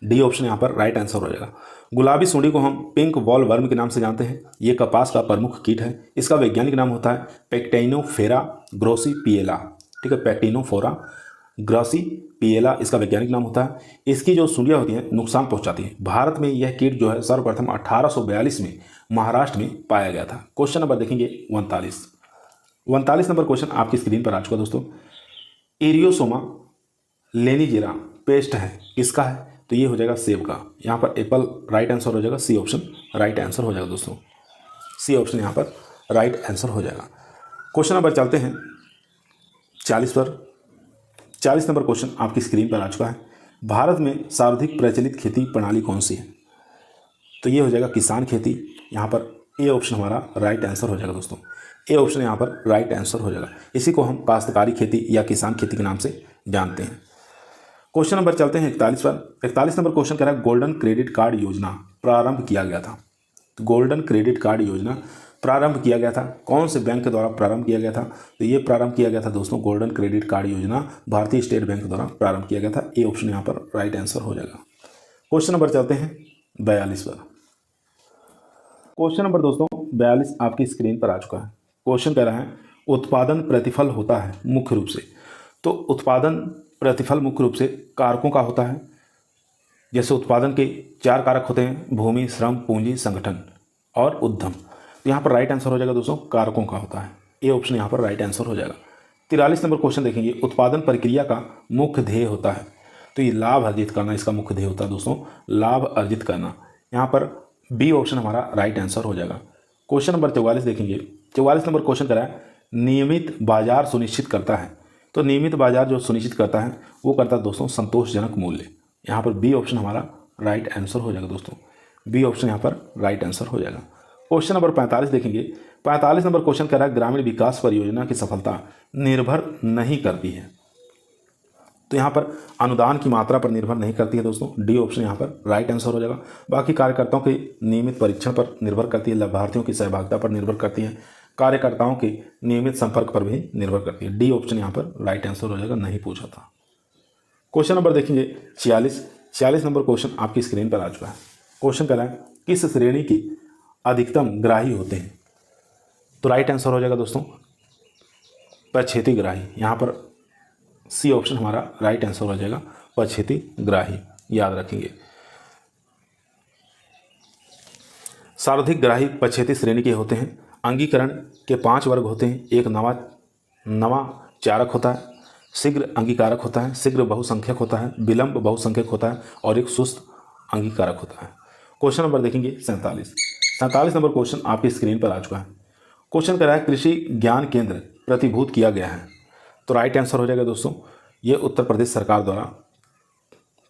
Speaker 1: डी ऑप्शन यहाँ पर राइट आंसर हो जाएगा। गुलाबी सुंडी को हम पिंक वॉल वर्म के नाम से जानते हैं। ये कपास का प्रमुख कीट है। इसका वैज्ञानिक नाम होता है पेक्टाइनोफोरा ग्रोसिपिएला। ठीक है, पेक्टाइनोफोरा ग्रोसिपिएला इसका वैज्ञानिक नाम होता है। इसकी जो सुंडियाँ होती हैं नुकसान पहुंचाती हैं। भारत में यह कीट जो है सर्वप्रथम 1842 में महाराष्ट्र में पाया गया था। क्वेश्चन नंबर देखेंगे 39 नंबर क्वेश्चन आपकी स्क्रीन पर आ चुका दोस्तों। एरियोसोमा लेनिजेरा पेस्ट है, किसका है? तो ये हो जाएगा सेब का। यहाँ पर एप्पल राइट आंसर हो जाएगा। सी ऑप्शन राइट आंसर हो जाएगा दोस्तों। सी ऑप्शन यहाँ पर राइट आंसर हो जाएगा। क्वेश्चन नंबर चलते हैं 40 पर। 40 नंबर क्वेश्चन आपकी स्क्रीन पर आ चुका है। भारत में सर्वाधिक प्रचलित खेती प्रणाली कौन सी है? तो ये हो जाएगा किसान खेती। यहाँ पर ए ऑप्शन हमारा राइट आंसर हो जाएगा दोस्तों। ए ऑप्शन यहाँ पर राइट आंसर हो जाएगा। इसी को हम काश्तकारी खेती या किसान खेती के नाम से जानते हैं। क्वेश्चन नंबर चलते हैं 41 पर। 41 नंबर क्वेश्चन कह रहा है गोल्डन क्रेडिट कार्ड योजना प्रारंभ किया गया था। तो गोल्डन क्रेडिट कार्ड योजना प्रारंभ किया गया था, कौन से बैंक के द्वारा प्रारंभ किया गया था? तो ये प्रारंभ किया गया था दोस्तों गोल्डन क्रेडिट कार्ड योजना भारतीय स्टेट बैंक द्वारा प्रारंभ किया गया था। ए ऑप्शन यहाँ पर राइट आंसर हो जाएगा। क्वेश्चन नंबर चलते हैं 42 पर। क्वेश्चन नंबर दोस्तों 42 आपकी स्क्रीन पर आ चुका है। क्वेश्चन कह रहा है उत्पादन प्रतिफल होता है मुख्य रूप से। तो उत्पादन प्रतिफल मुख्य रूप से कारकों का होता है। जैसे उत्पादन के 4 कारक होते हैं, भूमि, श्रम, पूंजी, संगठन और उद्यम। तो यहाँ पर राइट आंसर हो जाएगा दोस्तों कारकों का होता है। ए ऑप्शन यहाँ पर राइट आंसर हो जाएगा। 43 नंबर क्वेश्चन देखेंगे उत्पादन प्रक्रिया का मुख्य ध्येय होता है। तो ये लाभ अर्जित करना इसका मुख्य ध्येय होता है दोस्तों, लाभ अर्जित करना। यहाँ पर बी ऑप्शन हमारा राइट आंसर हो जाएगा। क्वेश्चन नंबर 44 देखेंगे। 44 नंबर क्वेश्चन करा है नियमित बाजार सुनिश्चित करता है। तो नियमित बाजार जो सुनिश्चित करता है वो करता है दोस्तों संतोषजनक मूल्य। यहाँ पर बी ऑप्शन हमारा राइट आंसर हो जाएगा दोस्तों। बी ऑप्शन यहाँ पर राइट आंसर हो जाएगा। क्वेश्चन नंबर 45 देखेंगे। 45 नंबर क्वेश्चन कह रहा है ग्रामीण विकास परियोजना की सफलता निर्भर नहीं करती है। तो यहाँ पर अनुदान की मात्रा पर निर्भर नहीं करती है दोस्तों। डी ऑप्शन यहाँ पर राइट आंसर हो जाएगा। बाकी कार्यकर्ताओं के नियमित परीक्षण पर निर्भर करती है, लाभार्थियों की सहभागिता पर निर्भर करती है, कार्यकर्ताओं के नियमित संपर्क पर भी निर्भर करती है। डी ऑप्शन यहाँ पर राइट आंसर हो जाएगा, नहीं पूछा था। क्वेश्चन नंबर देखेंगे 46 नंबर क्वेश्चन आपकी स्क्रीन पर आ चुका है। क्वेश्चन कह रहा है किस श्रेणी की अधिकतम ग्राही होते हैं? तो राइट आंसर हो जाएगा दोस्तों पछेती ग्राही। यहाँ पर सी ऑप्शन हमारा राइट आंसर हो जाएगा, पछेती ग्राही, याद रखेंगे। सर्वाधिक ग्राही पछेती श्रेणी के होते हैं। अंगीकरण के 5 वर्ग होते हैं। एक नवा चारक होता है, शीघ्र अंगीकारक होता है, शीघ्र बहुसंख्यक होता है, विलंब बहुसंख्यक होता है और एक सुस्त अंगीकारक होता है। क्वेश्चन नंबर देखेंगे 47 नंबर क्वेश्चन आपकी स्क्रीन पर आ चुका है। क्वेश्चन कह रहा है कृषि ज्ञान केंद्र प्रतिभूत किया गया है। तो राइट आंसर हो जाएगा दोस्तों, ये उत्तर प्रदेश सरकार द्वारा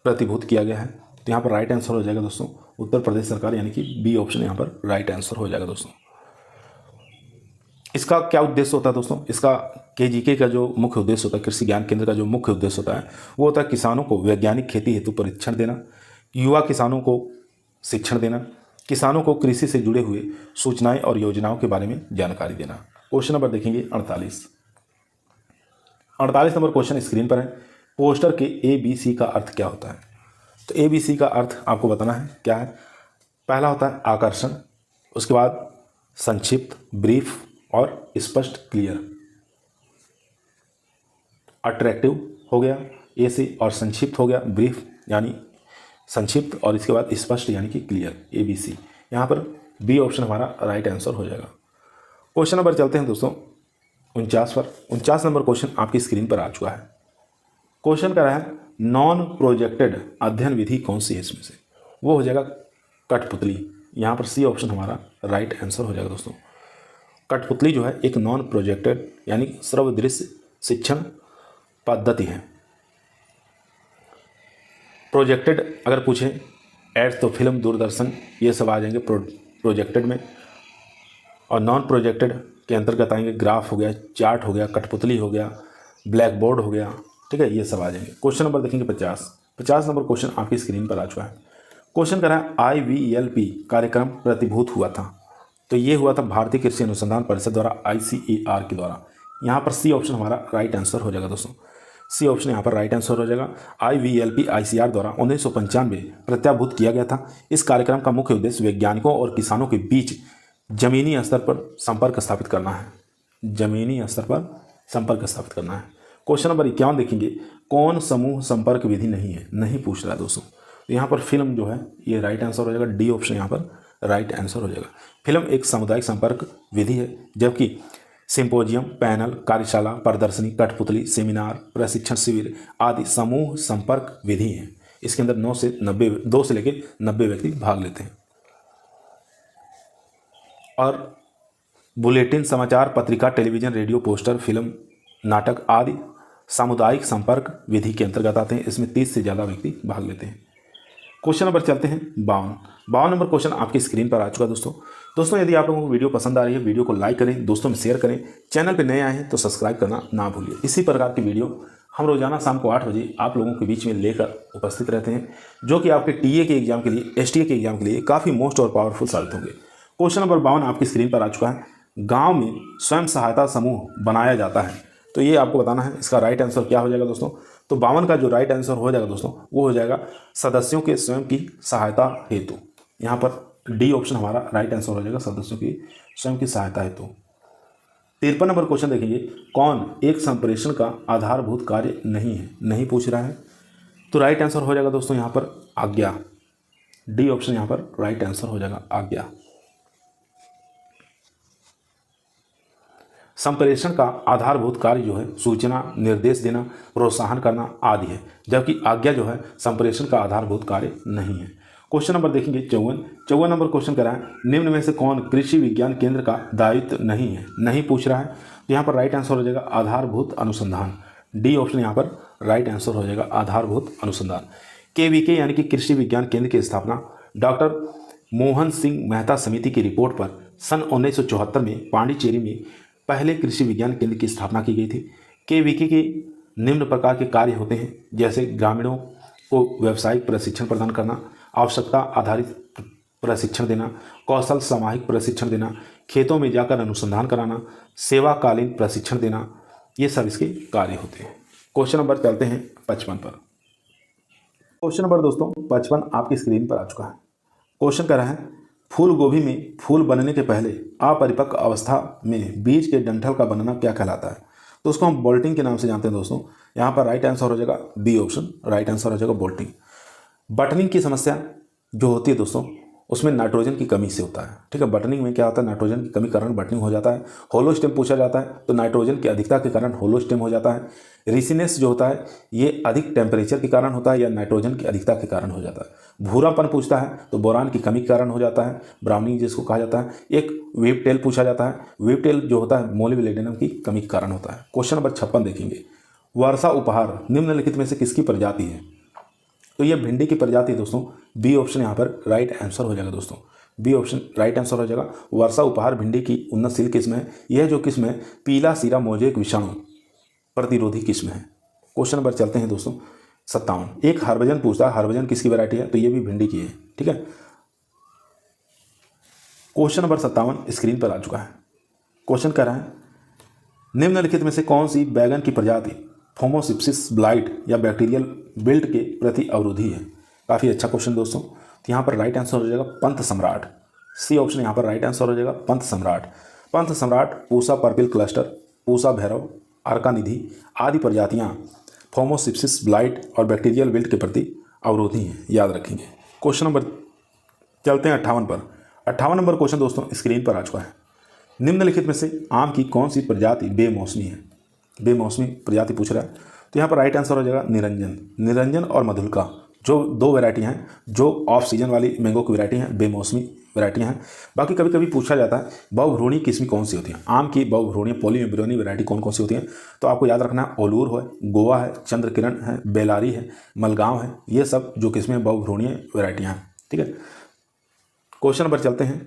Speaker 1: प्रतिभूत किया गया है। तो यहाँ पर राइट आंसर हो जाएगा दोस्तों उत्तर प्रदेश सरकार, यानी कि बी ऑप्शन यहाँ पर राइट आंसर हो जाएगा दोस्तों। इसका क्या उद्देश्य होता है दोस्तों? इसका केजीके का जो मुख्य उद्देश्य होता है, कृषि ज्ञान केंद्र का जो मुख्य उद्देश्य होता है वो होता है किसानों को वैज्ञानिक खेती हेतु प्रशिक्षण देना, युवा किसानों को शिक्षण देना, किसानों को कृषि से जुड़े हुए सूचनाएं और योजनाओं के बारे में जानकारी देना। क्वेश्चन नंबर देखेंगे 48 नंबर क्वेश्चन स्क्रीन पर है। पोस्टर के ABC का अर्थ क्या होता है? तो ABC का अर्थ आपको बताना है क्या है। पहला होता है आकर्षण, उसके बाद संक्षिप्त ब्रीफ और स्पष्ट क्लियर। अट्रैक्टिव हो गया ए से, और संक्षिप्त हो गया ब्रीफ यानी संक्षिप्त, और इसके बाद स्पष्ट यानी कि क्लियर, ABC। यहाँ पर बी ऑप्शन हमारा राइट आंसर हो जाएगा। क्वेश्चन नंबर चलते हैं दोस्तों 49 पर। 49 नंबर क्वेश्चन आपकी स्क्रीन पर आ चुका है। क्वेश्चन कर रहा है नॉन प्रोजेक्टेड अध्ययन विधि कौन सी है इसमें से? वो हो जाएगा कठपुतली। यहाँ पर सी ऑप्शन हमारा राइट आंसर हो जाएगा दोस्तों। कठपुतली जो है एक नॉन प्रोजेक्टेड यानी सर्वदृश्य शिक्षण पद्धति है। प्रोजेक्टेड अगर पूछे एड्स तो फिल्म, दूरदर्शन, ये सब आ जाएंगे प्रोजेक्टेड में, और नॉन प्रोजेक्टेड के अंतर्गत आएंगे ग्राफ हो गया, चार्ट हो गया, कठपुतली हो गया, ब्लैक बोर्ड हो गया, ठीक है, ये सब आ जाएंगे। क्वेश्चन नंबर देखेंगे 50 नंबर क्वेश्चन आपकी स्क्रीन पर आ चुका है। क्वेश्चन कर रहा है IVLP कार्यक्रम प्रतिभूत हुआ था। तो ये हुआ था भारतीय कृषि अनुसंधान परिषद द्वारा, ICAR के द्वारा। यहाँ पर सी ऑप्शन हमारा राइट आंसर हो जाएगा दोस्तों। सी ऑप्शन यहाँ पर राइट आंसर हो जाएगा। IVLP ICAR द्वारा 1995 प्रत्याभूत किया गया था। इस कार्यक्रम का मुख्य उद्देश्य वैज्ञानिकों और किसानों के बीच जमीनी स्तर पर संपर्क स्थापित करना है। जमीनी स्तर पर संपर्क स्थापित करना है। क्वेश्चन नंबर 51 देखेंगे, कौन समूह संपर्क विधि नहीं है? नहीं पूछ रहा है दोस्तों। तो यहाँ पर फिल्म जो है ये राइट आंसर हो जाएगा। डी ऑप्शन यहाँ पर राइट आंसर हो जाएगा। फिल्म एक सामुदायिक संपर्क विधि है, जबकि सिंपोजियम, पैनल, कार्यशाला, प्रदर्शनी, कठपुतली, सेमिनार, प्रशिक्षण शिविर आदि समूह संपर्क विधि हैं। इसके अंदर 2 से लेकर 90 व्यक्ति भाग लेते हैं। और बुलेटिन, समाचार, पत्रिका, टेलीविजन, रेडियो, पोस्टर, फिल्म, नाटक आदि सामुदायिक संपर्क विधि के अंतर्गत आते हैं। इसमें 30 से ज़्यादा व्यक्ति भाग लेते हैं। क्वेश्चन नंबर चलते हैं 52 नंबर क्वेश्चन आपकी स्क्रीन पर आ चुका है दोस्तों। यदि आप लोगों को वीडियो पसंद आ रही है, वीडियो को लाइक करें, दोस्तों में शेयर करें, चैनल पर नए आए हैं तो सब्सक्राइब करना ना भूलिए। इसी प्रकार की वीडियो हम रोजाना शाम को 8 बजे आप लोगों के बीच में लेकर उपस्थित रहते हैं, जो कि आपके टीए के एग्जाम के लिए, STA के एग्जाम के लिए काफ़ी मोस्ट और पावरफुल साबित होंगे। क्वेश्चन नंबर 52 आपकी स्क्रीन पर आ चुका है। गाँव में स्वयं सहायता समूह बनाया जाता है। तो ये आपको बताना है इसका राइट आंसर क्या हो जाएगा दोस्तों। तो 52 का जो राइट आंसर हो जाएगा दोस्तों वो हो जाएगा सदस्यों के स्वयं की सहायता हेतु। यहाँ पर डी ऑप्शन हमारा राइट आंसर हो जाएगा, सदस्यों की स्वयं की सहायता हेतु। 53 नंबर क्वेश्चन देखेंगे, कौन एक संप्रेषण का आधारभूत कार्य नहीं है? नहीं पूछ रहा है। तो राइट आंसर हो जाएगा दोस्तों यहाँ पर आज्ञा। डी ऑप्शन यहाँ पर राइट आंसर हो जाएगा आज्ञा। संप्रेषण का आधारभूत कार्य जो है सूचना, निर्देश देना, प्रोत्साहन करना आदि है, जबकि आज्ञा जो है संप्रेषण का आधारभूत कार्य नहीं है। क्वेश्चन नंबर देखेंगे 54 नंबर क्वेश्चन करा है, निम्न में से कौन कृषि विज्ञान केंद्र का दायित्व नहीं है? नहीं पूछ रहा है। तो यहाँ पर राइट आंसर हो जाएगा आधारभूत अनुसंधान। डी ऑप्शन यहाँ पर राइट आंसर हो जाएगा आधारभूत अनुसंधान। KVK यानी कि कृषि विज्ञान केंद्र की स्थापना डॉक्टर मोहन सिंह मेहता समिति की रिपोर्ट पर सन 1974 में पांडिचेरी में पहले कृषि विज्ञान केंद्र की स्थापना की गई थी। KVK के निम्न प्रकार के कार्य होते हैं, जैसे ग्रामीणों को व्यावसायिक प्रशिक्षण प्रदान करना, आवश्यकता आधारित प्रशिक्षण देना, कौशल सामूहिक प्रशिक्षण देना, खेतों में जाकर अनुसंधान कराना, सेवाकालीन प्रशिक्षण देना, ये सब इसके कार्य होते हैं। क्वेश्चन नंबर चलते हैं 55 पर। क्वेश्चन नंबर दोस्तों 55 आपकी स्क्रीन पर आ चुका है। क्वेश्चन कह रहा है, फूल गोभी में फूल बनने के पहले अपरिपक्व अवस्था में बीज के डंठल का बनना क्या कहलाता है? तो उसको हम बोल्टिंग के नाम से जानते हैं दोस्तों। यहाँ पर राइट आंसर हो जाएगा बी ऑप्शन, राइट आंसर हो जाएगा बोल्टिंग। बटनिंग की समस्या जो होती है दोस्तों उसमें नाइट्रोजन की कमी से होता है। ठीक है, बटनिंग में क्या होता है, नाइट्रोजन की कमी के कारण बटनिंग हो जाता है। होलो स्टेम पूछा जाता है तो नाइट्रोजन की अधिकता के कारण होलो स्टेम हो जाता है। रिसिनेस जो होता है ये अधिक टेम्परेचर के कारण होता है या नाइट्रोजन की अधिकता के कारण हो जाता है। भूरापन पूछता है तो बोरान की कमी के कारण हो जाता है, ब्राउनिंग जिसको कहा जाता है। एक वेव टेल पूछा जाता है, वेव टेल जो होता है मोलिब्डेनम की कमी के कारण होता है। क्वेश्चन नंबर 56 देखेंगे, वर्षा उपहार निम्नलिखित में से किसकी प्रजाति है? तो ये भिंडी की प्रजाति है दोस्तों। बी ऑप्शन यहाँ पर राइट आंसर हो जाएगा दोस्तों, बी ऑप्शन राइट आंसर हो जाएगा। वर्षा उपहार भिंडी की उन्नतशील किस्म है। यह जो किस्म है पीला सीरा मोजेक विषाणु प्रतिरोधी किस्म है। क्वेश्चन नंबर चलते हैं दोस्तों 57। एक हरभजन पूछता है, हरभजन किसकी वैरायटी है? तो ये भी भिंडी की है। ठीक है, क्वेश्चन नंबर 57 स्क्रीन पर आ चुका है। क्वेश्चन कह रहा है निम्नलिखित में से कौन सी बैगन की प्रजाति फोमोसिप्सिस ब्लाइट या बैक्टीरियल बिल्ट के प्रति अवरोधी है? काफ़ी अच्छा क्वेश्चन दोस्तों। तो यहाँ पर राइट आंसर हो जाएगा पंथ सम्राट। सी ऑप्शन यहाँ पर राइट आंसर हो जाएगा पंथ सम्राट। पंथ सम्राट, पूसा पर्पिल क्लस्टर, पूसा भैरव, अर्कानिधि आदि प्रजातियाँ फोमोसिप्सिस ब्लाइट और बैक्टीरियल बिल्ट के प्रति अवरोधी हैं, याद रखेंगे। क्वेश्चन नंबर चलते हैं 58 पर। 58 नंबर क्वेश्चन दोस्तों स्क्रीन पर आ चुका है। निम्नलिखित में से आम की कौन सी प्रजाति बेमौसमी है? बेमौसमी प्रजाति पूछ रहा है तो यहाँ पर राइट आंसर हो जाएगा निरंजन। निरंजन और मधुलिका जो दो वैरायटियाँ हैं जो ऑफ सीजन वाली मैंगो की वैरायटी हैं, बेमौसमी वैरायटियाँ हैं। बाकी कभी कभी पूछा जाता है बहुभ्रूणी किस्में कौन सी होती हैं? आम की बहुभ्रूणीय पॉलीमेब्रियोनी वैरायटी कौन कौन सी होती हैं? तो आपको याद रखना है ओलूर है, गोवा है, चंद्रकिरण है, बेलारी है, मलगांव है। ये सब जो किस्में बहुभ्रूणीय वैरायटियाँ हैं। ठीक है, क्वेश्चन नंबर चलते हैं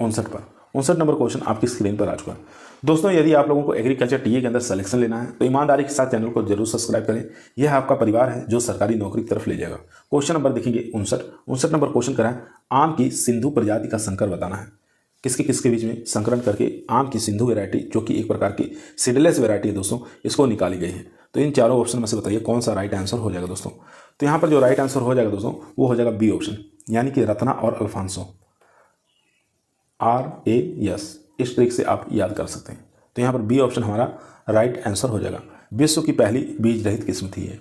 Speaker 1: 59 पर। 59 नंबर क्वेश्चन आपकी स्क्रीन पर आ चुका है। दोस्तों यदि आप लोगों को एग्रीकल्चर टीए के अंदर सिलेक्शन लेना है तो ईमानदारी के साथ चैनल को जरूर सब्सक्राइब करें। यह आपका परिवार है जो सरकारी नौकरी की तरफ ले जाएगा। क्वेश्चन नंबर देखेंगे 59 नंबर क्वेश्चन करा है आम की सिंधु प्रजाति का संकर बताना है। किसके किसके बीच में संकरण करके आम की सिंधु वैरायटी जो कि एक प्रकार की सीडलेस वैरायटी है दोस्तों, इसको निकाली गई है। तो इन चारों ऑप्शन में से बताइए कौन सा राइट आंसर हो जाएगा दोस्तों। तो यहाँ पर जो राइट आंसर हो जाएगा दोस्तों वो हो जाएगा बी ऑप्शन, यानी कि रत्ना और अल्फांसो, RAS। इस ट्रिक से आप याद कर सकते हैं। तो यहाँ पर बी ऑप्शन हमारा राइट आंसर हो जाएगा। विश्व की पहली बीज रहित किस्म थी ये।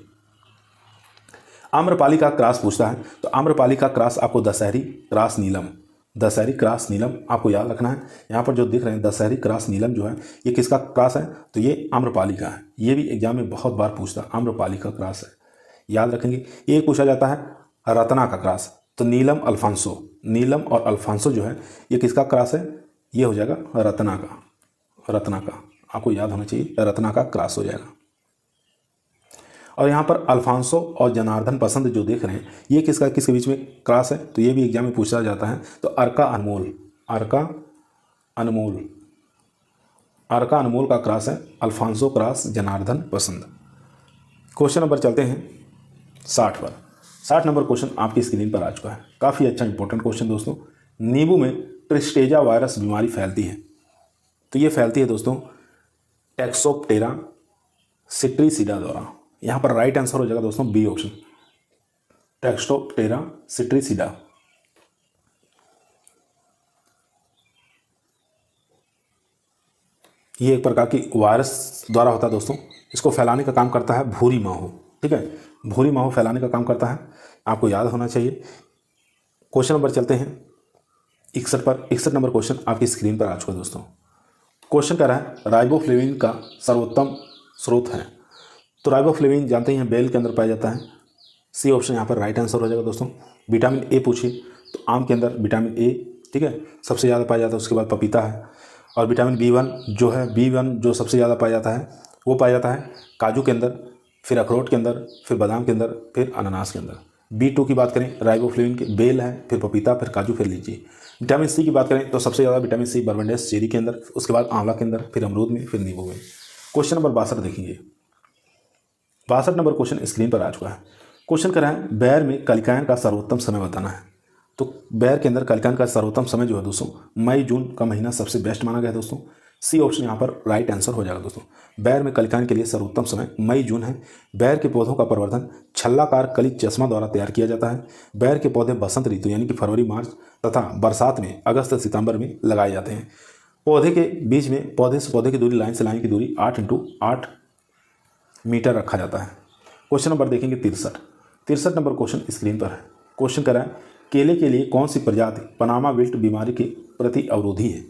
Speaker 1: आम्रपाली का क्रॉस पूछता है तो आम्रपाली का क्रॉस आपको दशहरी क्रॉस नीलम, दशहरी क्रॉस नीलम आपको याद रखना है। यहाँ पर जो दिख रहे हैं दशहरी क्रॉस नीलम जो है ये किसका क्रॉस है? तो ये आम्रपाली का है। ये भी एग्जाम में बहुत बार पूछता है, आम्रपाली का क्रॉस है, याद रखेंगे। ये पूछा जाता है रत्ना का क्रॉस, तो नीलम अल्फांसो, नीलम और अल्फांसो जो है ये किसका क्रॉस है? ये हो जाएगा रत्ना का, रत्ना का आपको याद होना चाहिए, रत्ना का क्रॉस हो जाएगा। और यहाँ पर अल्फांसो और जनार्दन पसंद जो देख रहे हैं ये किसका किसके बीच में क्रॉस है? तो ये भी एग्जाम में पूछा जाता है। तो अर्का अनमोल, अर्का अनमोल, अर्का अनमोल का क्रॉस है अल्फांसो क्रॉस जनार्दन पसंद। क्वेश्चन नंबर चलते हैं 60 पर। 60 नंबर क्वेश्चन आपकी स्क्रीन पर आ चुका है। काफ़ी अच्छा इंपॉर्टेंट क्वेश्चन दोस्तों। नींबू में ट्रिस्टेजा वायरस बीमारी फैलती है तो ये फैलती है दोस्तों टैक्सोप्टेरा सिट्रीसिडा द्वारा। यहाँ पर राइट आंसर हो जाएगा दोस्तों बी ऑप्शन, टैक्सोप्टेरा सिट्रीसिडा। ये एक प्रकार की वायरस द्वारा होता है दोस्तों। इसको फैलाने का काम करता है भूरी माहो। ठीक है, भूरी माहो फैलाने का काम करता है, आपको याद होना चाहिए। क्वेश्चन नंबर चलते हैं 61 पर। 61 नंबर क्वेश्चन आपकी स्क्रीन पर आ चुका है दोस्तों। क्वेश्चन कह रहा है राइबोफ्लेविन का सर्वोत्तम स्रोत है। तो राइबोफ्लेविन जानते हैं बेल के अंदर पाया जाता है। सी ऑप्शन यहाँ पर राइट आंसर हो जाएगा दोस्तों। विटामिन ए पूछिए तो आम के अंदर विटामिन ए, ठीक है, सबसे ज़्यादा पाया जाता है। उसके बाद पपीता है। और विटामिन B1 जो है, B1 जो सबसे ज़्यादा पाया जाता है वो पाया जाता है काजू के अंदर, फिर अखरोट के अंदर, फिर बादाम के अंदर, फिर अनानास के अंदर। B2 की बात करें राइबोफ्लेविन के बेल है, फिर पपीता, फिर काजू, फिर लीची। विटामिन सी की बात करें तो सबसे ज़्यादा विटामिन सी बर्बेंडेस चेरी के अंदर, उसके बाद आंवला के अंदर, फिर अमरूद में, फिर नींबू में। क्वेश्चन नंबर 62 देखेंगे। 62 नंबर क्वेश्चन स्क्रीन पर आ चुका है। क्वेश्चन कर रहा है बैर में कलिकायन का सर्वोत्तम समय बताना है। तो बैर के अंदर कलिकायन का सर्वोत्तम समय जो है दोस्तों मई जून का महीना सबसे बेस्ट माना गया है दोस्तों। सी ऑप्शन यहाँ पर राइट आंसर हो जाएगा दोस्तों। बैर में कलिकायन के लिए सर्वोत्तम समय मई जून है। बैर के पौधों का प्रवर्धन छल्लाकार कलित चश्मा द्वारा तैयार किया जाता है। बैर के पौधे बसंत ऋतु यानी कि फरवरी मार्च तथा बरसात में अगस्त सितंबर में लगाए जाते हैं। पौधे के बीच में पौधे से पौधे की दूरी, लाइन से लाइन की दूरी 8 × 8 मीटर रखा जाता है। क्वेश्चन नंबर देखेंगे 63 नंबर क्वेश्चन स्क्रीन पर है। क्वेश्चन कर रहा है केले के लिए कौन सी प्रजाति पनामा विल्ट बीमारी के प्रति अवरोधी है?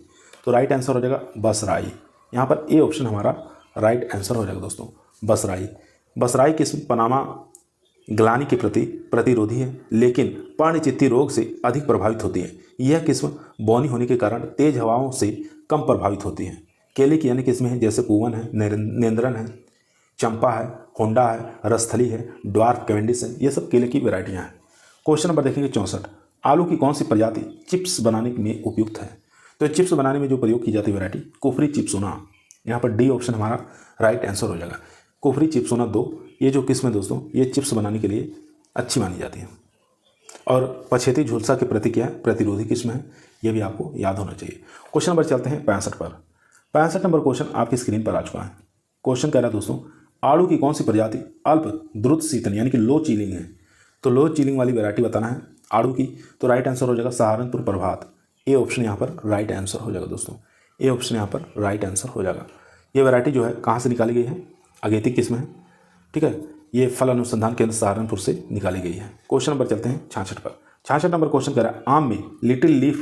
Speaker 1: तो राइट आंसर हो जाएगा बसराई। यहाँ पर ए ऑप्शन हमारा राइट आंसर हो जाएगा दोस्तों, बसराई। बसराई किस्म पनामा ग्लानि के प्रति प्रतिरोधी है, लेकिन पर्णचित्ती रोग से अधिक प्रभावित होती है। यह किस्म बौनी होने के कारण तेज हवाओं से कम प्रभावित होती है। केले की अन्य किस्में हैं जैसे पूवन है, नेंद्रन है, चंपा है, होंडा है, रसथली है, ड्वार्फ कैवेंडिस है, ये सब केले की वैरायटियाँ हैं। क्वेश्चन नंबर देखेंगे 64। आलू की कौन सी प्रजाति चिप्स बनाने में उपयुक्त है? तो चिप्स बनाने में जो प्रयोग की जाती है वैरायटी कुफरी चिप्सोना, यहाँ पर डी ऑप्शन हमारा राइट आंसर हो जाएगा। कुफरी चिप्सोना 2 ये जो किस्म है दोस्तों, ये चिप्स बनाने के लिए अच्छी मानी जाती है और पछेती झुलसा के प्रति क्या है, प्रतिरोधी किस्म है, ये भी आपको याद होना चाहिए। क्वेश्चन नंबर चलते हैं 65 पर। 65 नंबर क्वेश्चन आपकी स्क्रीन पर आ चुका है। क्वेश्चन कह रहा है दोस्तों, आड़ू की कौन सी प्रजाति अल्प द्रुत शीतन यानी कि लो चिलिंग है? तो लो चिलिंग वाली वैरायटी बताना है आड़ू की, तो राइट आंसर हो जाएगा सहारनपुर प्रभात। ए ऑप्शन यहाँ पर राइट आंसर हो जाएगा दोस्तों, ए ऑप्शन यहाँ पर राइट आंसर हो जाएगा। ये वैरायटी जो है कहाँ से निकाली गई है? अगेती किस्म है, ठीक है। ये फल अनुसंधान केंद्र सहारनपुर से निकाली गई है। क्वेश्चन नंबर चलते हैं 66 पर। 66 नंबर क्वेश्चन कह रहा है, आम में लिटिल लीफ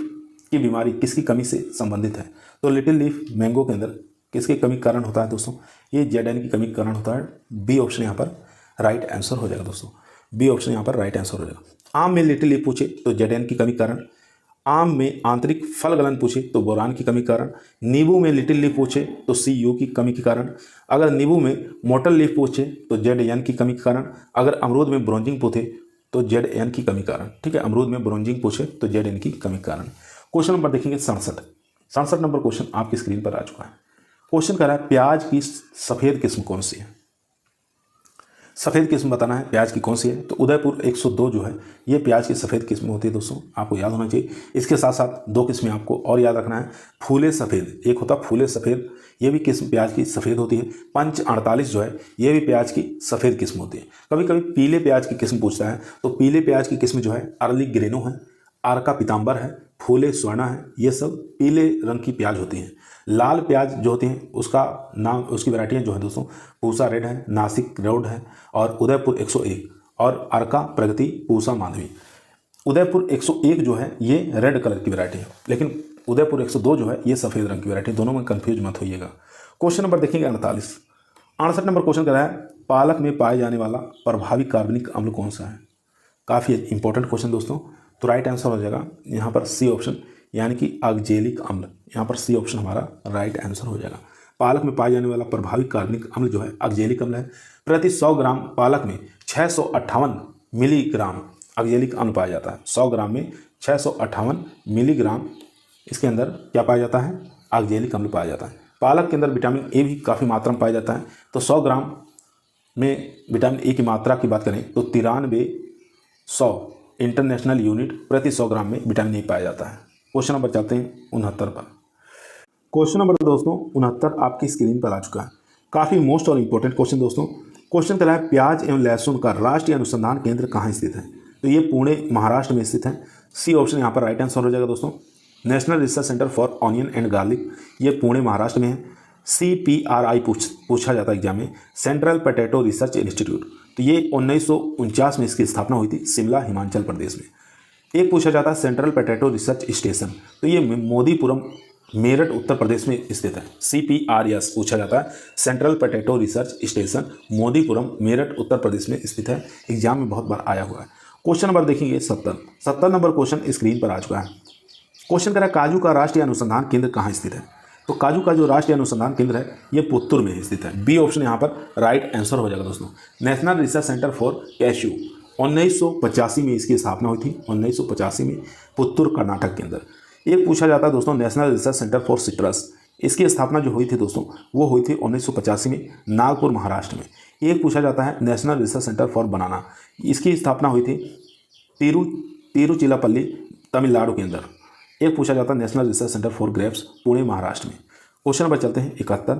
Speaker 1: की बीमारी किसकी कमी से संबंधित है? तो लिटिल लीफ मैंगो के अंदर किसकी कमी के कारण होता है दोस्तों? ये जेडएन की कमी के कारण होता है। बी ऑप्शन यहाँ पर राइट आंसर हो जाएगा दोस्तों, बी ऑप्शन यहाँ पर राइट आंसर हो जाएगा। आम में लिटिल लीफ पूछे तो जेडएन की कमी के कारण, आम में आंतरिक फल गलन पूछे तो बोरान की कमी के कारण, नींबू में लिटिल लीफ पूछे तो CU की कमी के कारण, अगर नींबू में मोटल लीफ पूछे तो ZN की कमी के कारण, अगर अमरूद में ब्रोंजिंग पूछे तो ZN की कमी के कारण, ठीक है। अमरूद में ब्रोंजिंग पूछे तो ZN की कमी के कारण। क्वेश्चन नंबर देखेंगे 67 नंबर क्वेश्चन आपकी स्क्रीन पर आ चुका है। क्वेश्चन कह रहा है, प्याज की सफ़ेद किस्म कौन सी है? सफ़ेद किस्म बताना है प्याज की कौन सी है। तो उदयपुर 102 जो है ये प्याज की सफ़ेद किस्म होती है दोस्तों, आपको याद होना चाहिए। इसके साथ साथ 2 किस्में आपको और याद रखना है। फूले सफ़ेद, एक होता है फूले सफ़ेद, ये भी किस्म प्याज की सफ़ेद होती है। पंच 48 जो है ये भी प्याज की सफ़ेद किस्म होती है। कभी कभी पीले प्याज की किस्म पूछता है, तो पीले प्याज की किस्म जो है अर्ली ग्रेनो है, आरका पीताम्बर है, फूले स्वर्णा है, ये सब पीले रंग की प्याज होती हैं। लाल प्याज जो होती हैं उसका नाम, उसकी वैरायटियाँ जो है दोस्तों, पूसा रेड है, नासिक रेड है और उदयपुर 101 और अर्का प्रगति पूसा माधवी। उदयपुर 101 जो है ये रेड कलर की वैरायटी है, लेकिन उदयपुर 102 जो है ये सफ़ेद रंग की वैरायटी, दोनों में कन्फ्यूज मत होइएगा। क्वेश्चन नंबर देखेंगे 48। 68 नंबर क्वेश्चन कह रहा है, पालक में पाया जाने वाला प्रभावी कार्बनिक अम्ल कौन सा है? काफ़ी इंपॉर्टेंट क्वेश्चन दोस्तों, तो राइट आंसर हो जाएगा यहाँ पर सी ऑप्शन यानी कि ऑक्जेलिक अम्ल। यहाँ पर सी ऑप्शन हमारा राइट आंसर हो जाएगा। पालक में पाया जाने वाला प्रभावी कार्बनिक अम्ल जो है ऑक्जेलिक अम्ल है। प्रति 100 ग्राम पालक में 658 मिलीग्राम ऑक्जेलिक अम्ल पाया जाता है। 100 ग्राम में 658 मिलीग्राम इसके अंदर क्या पाया जाता है? ऑक्जेलिक अम्ल पाया जाता है। पालक के अंदर विटामिन ए भी काफ़ी मात्रा में पाया जाता है। तो 100 ग्राम में विटामिन ए की मात्रा की बात करें तो 9300 इंटरनेशनल यूनिट प्रति 100 ग्राम में विटामिन ए पाया जाता है। क्वेश्चन नंबर चलते हैं 69 पर। क्वेश्चन नंबर दोस्तों 69 आपकी स्क्रीन पर आ चुका है। काफ़ी मोस्ट और इम्पोर्टेंट क्वेश्चन दोस्तों। क्वेश्चन कह रहा है, प्याज एवं लहसुन का राष्ट्रीय अनुसंधान केंद्र कहाँ स्थित है? तो ये पुणे महाराष्ट्र में स्थित है। सी ऑप्शन यहाँ पर राइट आंसर हो जाएगा दोस्तों। National research centre for onion and garlic, ये पुणे महाराष्ट्र में है। CPRI पूछा जाता है एग्जाम में, सेंट्रल पोटैटो रिसर्च इंस्टीट्यूट, तो ये 1949 में इसकी स्थापना हुई थी शिमला हिमाचल प्रदेश में। एक पूछा जाता है सेंट्रल पोटैटो रिसर्च स्टेशन, तो ये मोदीपुरम मेरठ उत्तर प्रदेश में स्थित है। CPRS पूछा जाता है central potato research station Modipuram Meerut Uttar Pradesh में स्थित है। एग्जाम में बहुत बार आया हुआ है। क्वेश्चन नंबर देखेंगे 70 नंबर क्वेश्चन स्क्रीन पर आ चुका है। क्वेश्चन कह रहा है, काजू का राष्ट्रीय अनुसंधान केंद्र कहाँ स्थित है? तो काजू का जो राष्ट्रीय अनुसंधान केंद्र है ये पुत्तूर में स्थित है। बी ऑप्शन यहाँ पर राइट आंसर हो जाएगा दोस्तों। National research centre for cashew, 1985 में इसकी स्थापना हुई थी। 1985 में पुत्तूर कर्नाटक के अंदर। एक पूछा जाता है दोस्तों national research centre for citrus, इसकी स्थापना जो हुई थी दोस्तों वो हुई थी 1985 में नागपुर महाराष्ट्र में। एक पूछा जाता है नेशनल रिसर्च सेंटर फॉर बनाना, इसकी स्थापना हुई थी तिरुचिरापल्ली तमिलनाडु के अंदर। एक पूछा जाता है national research centre for grapes Pune Maharashtra में। क्वेश्चन नंबर चलते हैं 71।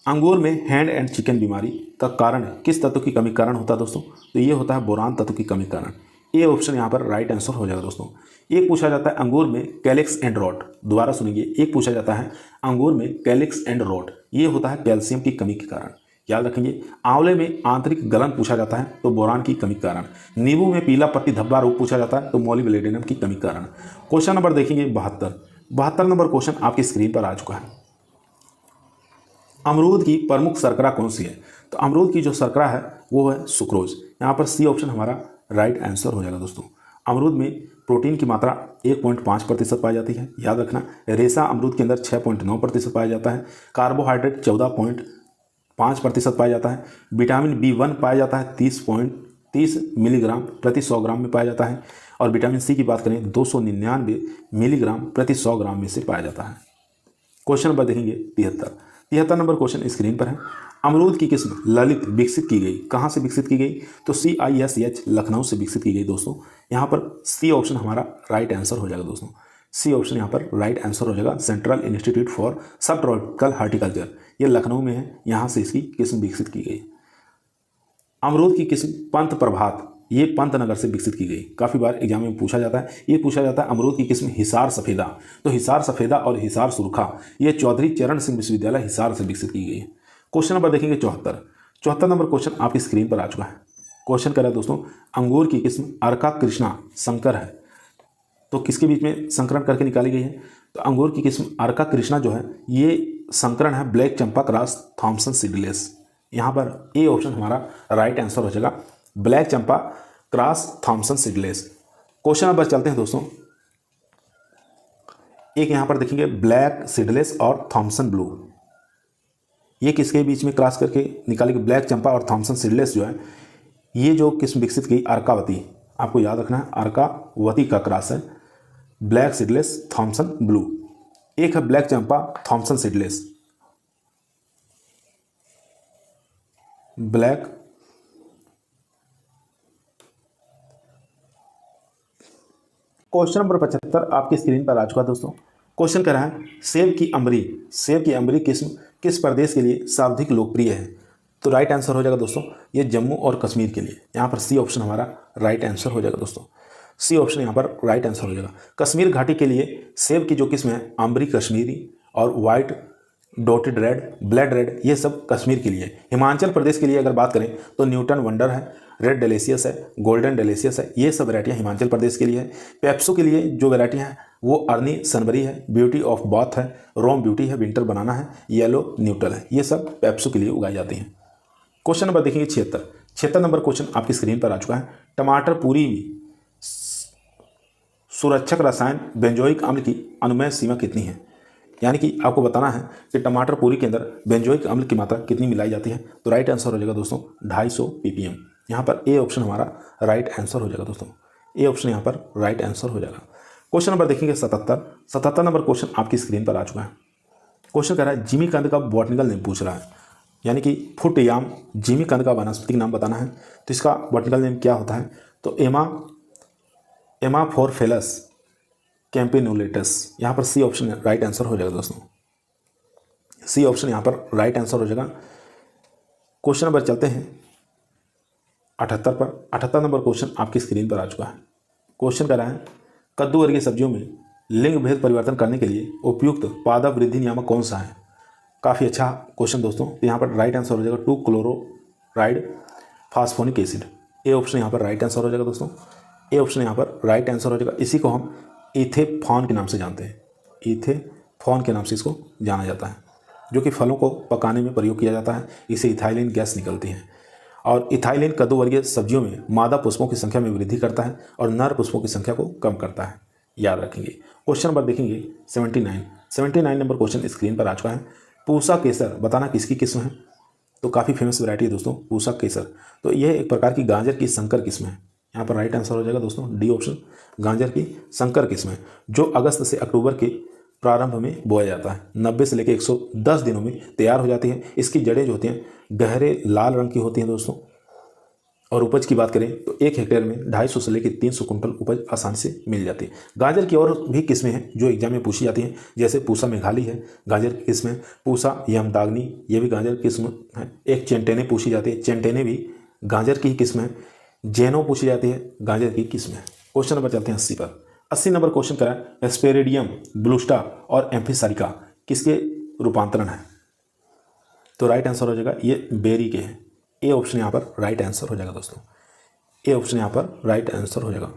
Speaker 1: अंगूर में हैंड एंड चिकन बीमारी का कारण किस तत्व की कमी कारण होता है दोस्तों? तो ये होता है बोरान तत्व की कमी कारण। ए ऑप्शन यहाँ पर राइट आंसर हो जाएगा दोस्तों। एक पूछा जाता है अंगूर में कैलिक्स एंड रॉड, दोबारा सुनिए, एक पूछा जाता है अंगूर में कैलिक्स एंड रॉड, ये होता है कैल्शियम की कमी के कारण। याद रखेंगे। आंवले में आंतरिक गलन पूछा जाता है तो बोरान की कमी के कारण। नींबू में पीला पत्ती धब्बा रोग पूछा जाता है तो मोलिब्डेनम की कमी के कारण। क्वेश्चन नंबर देखेंगे 72 नंबर क्वेश्चन आपकी स्क्रीन पर आ चुका है। अमरूद की प्रमुख शर्करा कौन सी है? तो अमरूद की जो शर्करा है वो है सुक्रोज। यहाँ पर सी ऑप्शन हमारा राइट आंसर हो जाएगा दोस्तों। अमरूद में प्रोटीन की मात्रा 1.5% पाई जाती है, याद रखना। रेशा अमरूद के अंदर 6.9% पाया जाता है। कार्बोहाइड्रेट 14.5% पाया जाता है। विटामिन B1 पाया जाता है 30 मिलीग्राम प्रति 100 ग्राम में पाया जाता है। और विटामिन सी की बात करें 299 मिलीग्राम प्रति 100 ग्राम में से पाया जाता है। क्वेश्चन नंबर देखेंगे 73 नंबर क्वेश्चन स्क्रीन पर है। अमरूद की किस्म ललित विकसित की गई, कहाँ से विकसित की गई? तो CISH लखनऊ से विकसित की गई दोस्तों। यहाँ पर सी ऑप्शन हमारा राइट आंसर हो जाएगा दोस्तों। सी ऑप्शन यहाँ पर राइट आंसर हो जाएगा। सेंट्रल इंस्टीट्यूट फॉर सब ट्रॉपिकल हार्टिकल्चर, ये लखनऊ में है, यहाँ से इसकी किस्म विकसित की गई। अमरूद की किस्म पंत प्रभात, ये पंतनगर से विकसित की गई। काफ़ी बार एग्जाम में पूछा जाता है। ये पूछा जाता है अमरूद की किस्म हिसार सफ़ेदा, तो हिसार सफ़ेदा और हिसार सुरखा ये चौधरी चरण सिंह विश्वविद्यालय हिसार से विकसित की गई है। क्वेश्चन नंबर देखेंगे 74 नंबर क्वेश्चन आपकी स्क्रीन पर आ चुका है। क्वेश्चन कर रहा है दोस्तों, अंगूर की किस्म अर्का कृष्णा संकर है, तो किसके बीच में संकरण करके निकाली गई है? तो अंगूर की किस्म अर्का कृष्णा जो है ये संकरण है black Champa cross Thompson seedless. यहाँ पर ए ऑप्शन हमारा राइट आंसर हो जाएगा, black Champa cross Thompson seedless. Question number चलते हैं दोस्तों, एक यहाँ पर देखेंगे ब्लैक सीडलेस और थॉमसन ब्लू, ये किसके बीच में क्रॉस करके निकाली गई? ब्लैक चंपा और थॉमसन सीडलेस जो है ये जो किस्म विकसित की अर्कावती, आपको याद रखना है अर्कावती का क्रॉस है ब्लैक सीडलेस थॉमसन ब्लू। एक है black Champa Thompson seedless, black question number 75 आपकी स्क्रीन पर आ चुका दोस्तों। क्वेश्चन कर रहा है सेब की अमरी किस्म किस प्रदेश के लिए सर्वाधिक लोकप्रिय है? तो राइट आंसर हो जाएगा दोस्तों ये जम्मू और कश्मीर के लिए। यहाँ पर सी ऑप्शन हमारा राइट आंसर हो जाएगा दोस्तों। सी ऑप्शन यहाँ पर राइट आंसर हो जाएगा। कश्मीर घाटी के लिए सेब की जो किस्म है अमरी कश्मीरी और white dotted red, blood red, ये सब कश्मीर के लिए। हिमाचल प्रदेश के लिए अगर बात करें तो न्यूटन वंडर है, रेड डेलिशियस है, गोल्डन डेलिशियस है, ये सब वैरायटियाँ हिमाचल प्रदेश के लिए है। पेप्सो के लिए जो वैरायटियाँ हैं वो अर्नी सनबरी है, ब्यूटी ऑफ बाथ है, रोम ब्यूटी है, विंटर बनाना है, येलो न्यूट्रल है, ये सब पेप्सो के लिए उगाई जाती हैं। क्वेश्चन नंबर देखेंगे 76 नंबर क्वेश्चन आपकी स्क्रीन पर आ चुका है। टमाटर पूरी में सुरक्षक रसायन बेंजोइक अम्ल की अनुमेय सीमा कितनी है? यानी कि आपको बताना है कि टमाटर पूरी के अंदर बेंजोइक अम्ल की मात्रा कितनी मिलाई जाती है। तो राइट आंसर हो जाएगा दोस्तों 250 ppm। यहाँ पर ए ऑप्शन हमारा राइट आंसर हो जाएगा दोस्तों। ए ऑप्शन यहाँ पर राइट आंसर हो जाएगा। क्वेश्चन नंबर देखेंगे 77 नंबर क्वेश्चन आपकी स्क्रीन पर आ चुका है। क्वेश्चन कह रहा है जिमी कंद का बॉटनिकल नेम पूछ रहा है, यानी कि फुट याम जिमी कंद का वनस्पतिक नाम बताना है। तो इसका बॉटनिकल नेम क्या होता है? तो एमाफोरफेलस कैंपेनुलेटस। यहाँ पर सी ऑप्शन राइट आंसर हो जाएगा दोस्तों। सी ऑप्शन यहाँ पर राइट आंसर हो जाएगा। क्वेश्चन नंबर चलते हैं 78 पर। 78 नंबर क्वेश्चन आपकी स्क्रीन पर आ चुका है। क्वेश्चन कर रहा है कद्दू वर्गीय सब्जियों में लिंग भेद परिवर्तन करने के लिए उपयुक्त पादप वृद्धि नियामक कौन सा है? काफ़ी अच्छा क्वेश्चन दोस्तों। तो यहाँ पर राइट आंसर हो जाएगा 2-क्लोराइड फास्फोनिक एसिड। ए ऑप्शन यहाँ पर राइट आंसर हो जाएगा दोस्तों। ए ऑप्शन यहाँ पर राइट आंसर हो जाएगा। इसी को हम इथेफॉन के नाम से जानते हैं। इथेफॉन के नाम से इसको जाना जाता है, जो कि फलों को पकाने में प्रयोग किया जाता है। इससे इथाइलिन गैस निकलती है और इथाइलिन कद्दू वर्गीय सब्जियों में मादा पुष्पों की संख्या में वृद्धि करता है और नर पुष्पों की संख्या को कम करता है, याद रखेंगे। क्वेश्चन नंबर देखेंगे 79 नंबर क्वेश्चन स्क्रीन पर आ चुका है। पूसा केसर बताना किसकी किस्म है? तो काफ़ी फेमस वैरायटी है दोस्तों पूसा केसर। तो यह एक प्रकार की गाजर की संकर किस्म है। यहाँ पर राइट आंसर हो जाएगा दोस्तों डी ऑप्शन, गाजर की संकर किस्म है, जो अगस्त से अक्टूबर के प्रारंभ में बोया जाता है। 90 से लेकर 110 दिनों में तैयार हो जाती है। इसकी जड़ें जो होती हैं गहरे लाल रंग की होती हैं दोस्तों। और उपज की बात करें तो 1 हेक्टेयर में 250 से लेकर 300 कुंटल उपज आसानी से मिल जाती है। गाजर की और भी किस्में हैं जो एग्जाम में पूछी जाती हैं, जैसे पूसा मेघाली है, गाजर की किस्म है। पूसा यमदाग्नि, ये भी गाजर की किस्म है। एक चेंटेने पूछी जाती है, चेंटेने भी गाजर की ही किस्म है। जेनो पूछी जाती है, गाजर की किस्म है। क्वेश्चन नंबर चलते हैं 80 पर। 80 नंबर क्वेश्चन करा एस्पेरेडियम, ब्लूस्टा और एम्फिसारिका किसके रूपांतरण है? तो राइट आंसर हो जाएगा ये बेरी के हैं। ए ऑप्शन यहाँ पर राइट आंसर हो जाएगा दोस्तों, ए ऑप्शन यहाँ पर राइट आंसर हो जाएगा।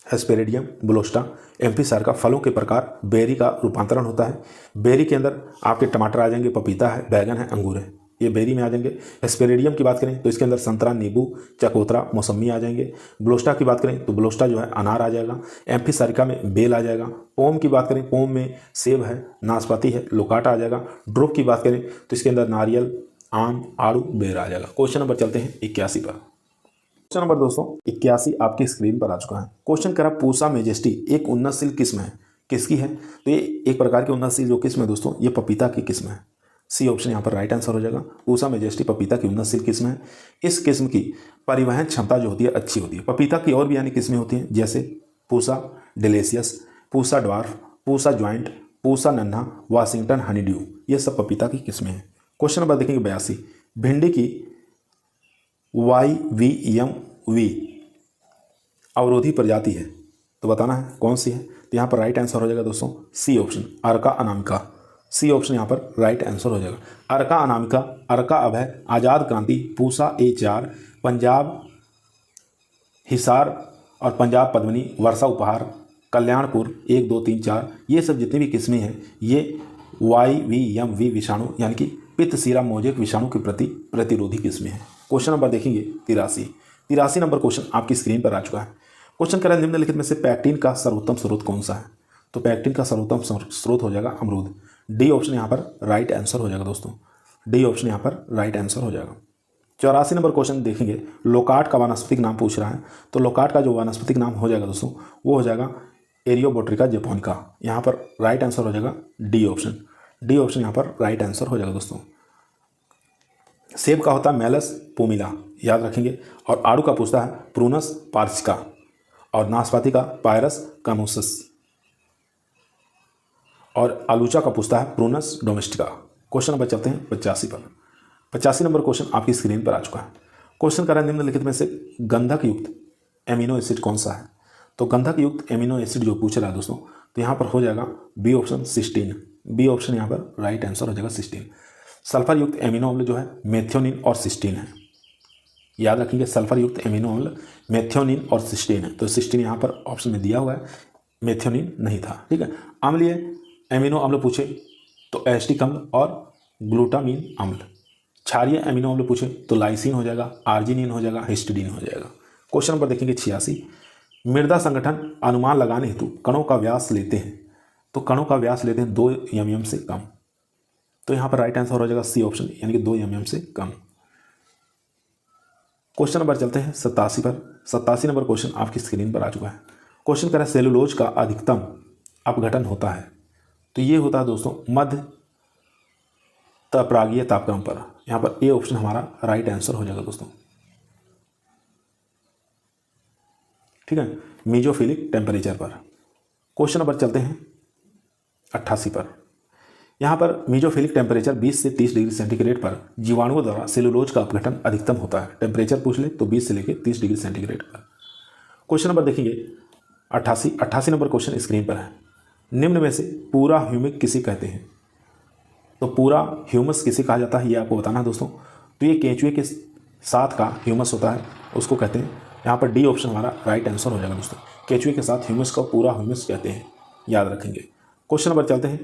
Speaker 1: हेस्पेरिडियम, ब्लोस्टा, एम्फीसार का फलों के प्रकार बेरी का रूपांतरण होता है। बेरी के अंदर आपके टमाटर आ जाएंगे, पपीता है, बैगन है, अंगूर है, ये बेरी में आ जाएंगे। हेस्पेरिडियम की बात करें तो इसके अंदर संतरा, नींबू, चकोतरा, मौसमी आ जाएंगे। ब्लोस्टा की बात करें तो ब्लोस्टा जो है अनार आ जाएगा। एम्फीसारिका में बेल आ जाएगा। पोम की बात करें, पोम में सेब है, नाशपाती है, लोकाट आ जाएगा। ड्रूप की बात करें तो इसके अंदर नारियल, आम, आड़ू, बेर आ जाएगा। क्वेश्चन नंबर चलते हैं 81 पर। क्वेश्चन नंबर दोस्तों 81 आपकी स्क्रीन पर आ चुका है। क्वेश्चन करा पूसा मेजेस्टी एक उन्नतशील किस्म है, किसकी है? तो ये एक प्रकार की उन्नतशील जो किस्म है दोस्तों, ये पपीता की किस्म है। सी ऑप्शन यहाँ पर राइट आंसर हो जाएगा। पूसा मेजेस्टी पपीता की उन्नतशील किस्म है। इस किस्म की परिवहन क्षमता जो होती है अच्छी होती है। पपीता की और भी यानी किस्में होती हैं, जैसे Pusa delicious, Pusa dwarf, Pusa joint, Pusa नन्हा, वाशिंगटन हनीड्यू, ये सब पपीता की किस्में हैं। क्वेश्चन नंबर देखेंगे 82। भिंडी की YVMV अवरोधी प्रजाति है, तो बताना है कौन सी है। तो यहाँ पर राइट आंसर हो जाएगा दोस्तों सी ऑप्शन, अर्का अनामिका। सी ऑप्शन यहाँ पर राइट आंसर हो जाएगा। अर्का अनामिका, अर्का अभय, आज़ाद क्रांति, पूसा A4, पंजाब हिसार और पंजाब पद्मिनी, वर्षा उपहार, कल्याणपुर 1 2 3 4, ये सब जितनी भी किस्में हैं ये YVMV विषाणु यानी कि पित्तसीरा मोजेक विषाणु के प्रति प्रतिरोधी किस्में हैं। क्वेश्चन नंबर देखेंगे 83 नंबर क्वेश्चन आपकी स्क्रीन पर आ चुका है। क्वेश्चन कह रहा है निम्नलिखित में से पैक्टिन का सर्वोत्तम स्रोत कौन सा है? तो पैक्टिन का सर्वोत्तम स्रोत हो जाएगा अमरूद। डी ऑप्शन यहाँ पर राइट आंसर हो जाएगा दोस्तों, डी ऑप्शन यहाँ पर राइट आंसर हो जाएगा। 84 नंबर क्वेश्चन देखेंगे, लोकाट का वानस्पतिक नाम पूछ रहा है। तो लोकाट का जो वानस्पतिक नाम हो जाएगा दोस्तों वो हो जाएगा एरियोबोट्रिका जैपोनिका। यहाँ पर राइट आंसर हो जाएगा डी ऑप्शन, डी ऑप्शन यहाँ पर राइट आंसर हो जाएगा दोस्तों। सेब का होता है मेलस पोमिला, याद रखेंगे। और आड़ू का पूछता है प्रूनस पार्सिका, और नाशपाती का पायरस कामोसस, और आलूचा का पूछता है प्रूनस डोमेस्टिका। क्वेश्चन नंबर चलते हैं 85 पर। 85 नंबर क्वेश्चन आपकी स्क्रीन पर आ चुका है। क्वेश्चन कर रहा है निम्नलिखित में से गंधक युक्त एमिनो एसिड कौन सा है? तो गंधक युक्त एमिनो एसिड जो पूछ रहा है दोस्तों, तो यहाँ पर हो जाएगा B option sixteen. B option यहाँ पर राइट आंसर हो जाएगा सिस्टीन। सल्फर युक्त एमिनो अम्ल जो है मेथियोनिन और सिस्टीन है, याद रखेंगे। सल्फर युक्त एमिनो अम्ल मेथियोनिन और सिस्टीन है, तो सिस्टीन यहाँ पर ऑप्शन में दिया हुआ है, मेथियोनिन नहीं था, ठीक है। अम्लीय एमिनो अम्ल पूछे तो एसिटिक अम्ल और ग्लूटामीन अम्ल। क्षारीय एमिनो अम्ल पूछे तो लाइसिन हो जाएगा, आर्जिनिन हो जाएगा, हिस्टिडीन हो जाएगा। क्वेश्चन नंबर देखेंगे 86। मृदा संगठन अनुमान लगाने हेतु कणों का व्यास लेते हैं, तो कणों का व्यास लेते हैं 2 mm से कम। तो यहाँ पर राइट आंसर हो जाएगा सी ऑप्शन यानी कि 2 mm से कम। क्वेश्चन नंबर चलते हैं 87 पर। 87 नंबर क्वेश्चन आपकी स्क्रीन पर आ चुका है। क्वेश्चन कह रहा है सेलुलोज का अधिकतम अपघटन होता है, तो ये होता है दोस्तों मध्य तपरागीय तापक्रम पर। यहाँ पर ए ऑप्शन हमारा राइट आंसर हो जाएगा दोस्तों, ठीक है, मीजोफिलिक टेम्परेचर पर। क्वेश्चन नंबर चलते हैं 88 पर। यहाँ पर मीजोफिलिक टेम्परेचर 20 से 30 डिग्री सेंटीग्रेड पर जीवाणुओं द्वारा सेलुलोज का अपघटन अधिकतम होता है। टेम्परेचर पूछ ले तो 20 से लेकर 30 डिग्री सेंटीग्रेड पर। क्वेश्चन नंबर देखेंगे 88 नंबर क्वेश्चन स्क्रीन पर है। निम्न में से पूरा ह्यूमिक किसे कहते हैं? तो पूरा ह्यूमस किसे कहा जाता है ये आपको बताना है दोस्तों। तो ये केंचुए के साथ का ह्यूमस होता है, उसको कहते हैं। यहाँ पर डी ऑप्शन हमारा राइट आंसर हो जाएगा दोस्तों। केंचुए के साथ ह्यूमस को पूरा ह्यूमस कहते हैं, याद रखेंगे। क्वेश्चन नंबर चलते हैं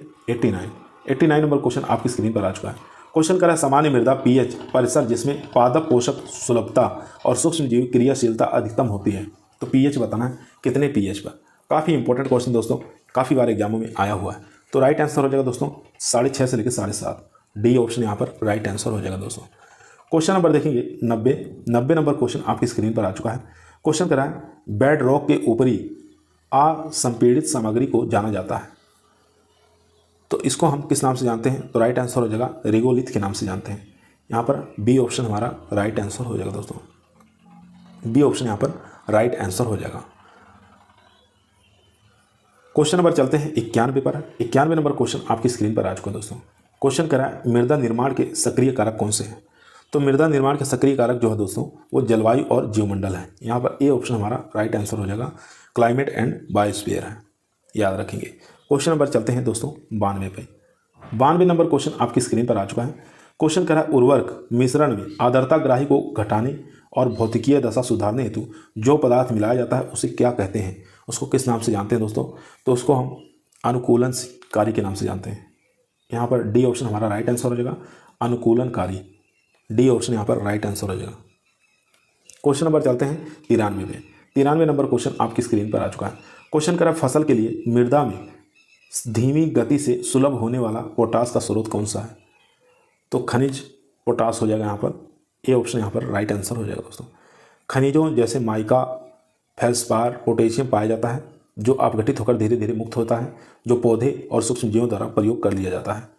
Speaker 1: 89 नंबर क्वेश्चन आपकी स्क्रीन पर आ चुका है। क्वेश्चन करा सामान्य मृदा पीएच परिसर जिसमें पादप पोषक सुलभता और सूक्ष्मजीव क्रियाशीलता अधिकतम होती है, तो पीएच बताना है कितने पीएच पर। काफ़ी इंपॉर्टेंट क्वेश्चन दोस्तों, काफ़ी बार एग्जामों में आया हुआ है। तो राइट आंसर हो जाएगा दोस्तों 6.5 से लेकर 7.5। डी ऑप्शन यहाँ पर राइट आंसर हो जाएगा दोस्तों। क्वेश्चन नंबर देखेंगे 90 नंबर क्वेश्चन आपकी स्क्रीन पर आ चुका है। क्वेश्चन करा है बेड रॉक के ऊपरी असंपीड़ित सामग्री को जाना जाता है, तो इसको हम किस नाम से जानते हैं? तो राइट आंसर हो जाएगा रिगोलिथ के नाम से जानते हैं। यहाँ पर बी ऑप्शन हमारा राइट आंसर हो जाएगा दोस्तों, बी ऑप्शन यहाँ पर राइट आंसर हो जाएगा। क्वेश्चन नंबर चलते हैं 91 पर। 91 नंबर क्वेश्चन आपकी स्क्रीन पर आ चुका है दोस्तों। क्वेश्चन करा है मृदा निर्माण के सक्रिय कारक कौन से हैं? तो मृदा निर्माण के सक्रिय कारक जो है दोस्तों वो जलवायु और जीवमंडल है। यहाँ पर ए ऑप्शन हमारा राइट आंसर हो जाएगा, क्लाइमेट एंड बायोस्फीयर है, याद रखेंगे। क्वेश्चन नंबर चलते हैं दोस्तों 92 पे। 92 नंबर क्वेश्चन आपकी स्क्रीन पर आ चुका है। क्वेश्चन कह रहा है उर्वरक मिश्रण में आर्द्रता ग्राही को घटाने और भौतिकीय दशा सुधारने हेतु जो पदार्थ मिलाया जाता है उसे क्या कहते हैं, उसको किस नाम से जानते हैं दोस्तों? तो उसको हम अनुकूलनकारी के नाम से जानते हैं। यहाँ पर डी ऑप्शन हमारा राइट आंसर हो जाएगा, अनुकूलनकारी। डी ऑप्शन यहाँ पर राइट आंसर हो जाएगा। क्वेश्चन नंबर चलते हैं 93 में। 93 नंबर क्वेश्चन आपकी स्क्रीन पर आ चुका है। क्वेश्चन कह रहा है फसल के लिए मृदा में धीमी गति से सुलभ होने वाला पोटास का स्रोत कौन सा है? तो खनिज पोटास हो जाएगा यहाँ पर। ए ऑप्शन यहाँ पर राइट आंसर हो जाएगा दोस्तों। खनिजों जैसे माइका, फेल्सपार, पोटेशियम पाया जाता है जो अपघटित होकर धीरे धीरे मुक्त होता है, जो पौधे और सूक्ष्म जीवों द्वारा प्रयोग कर लिया जाता है।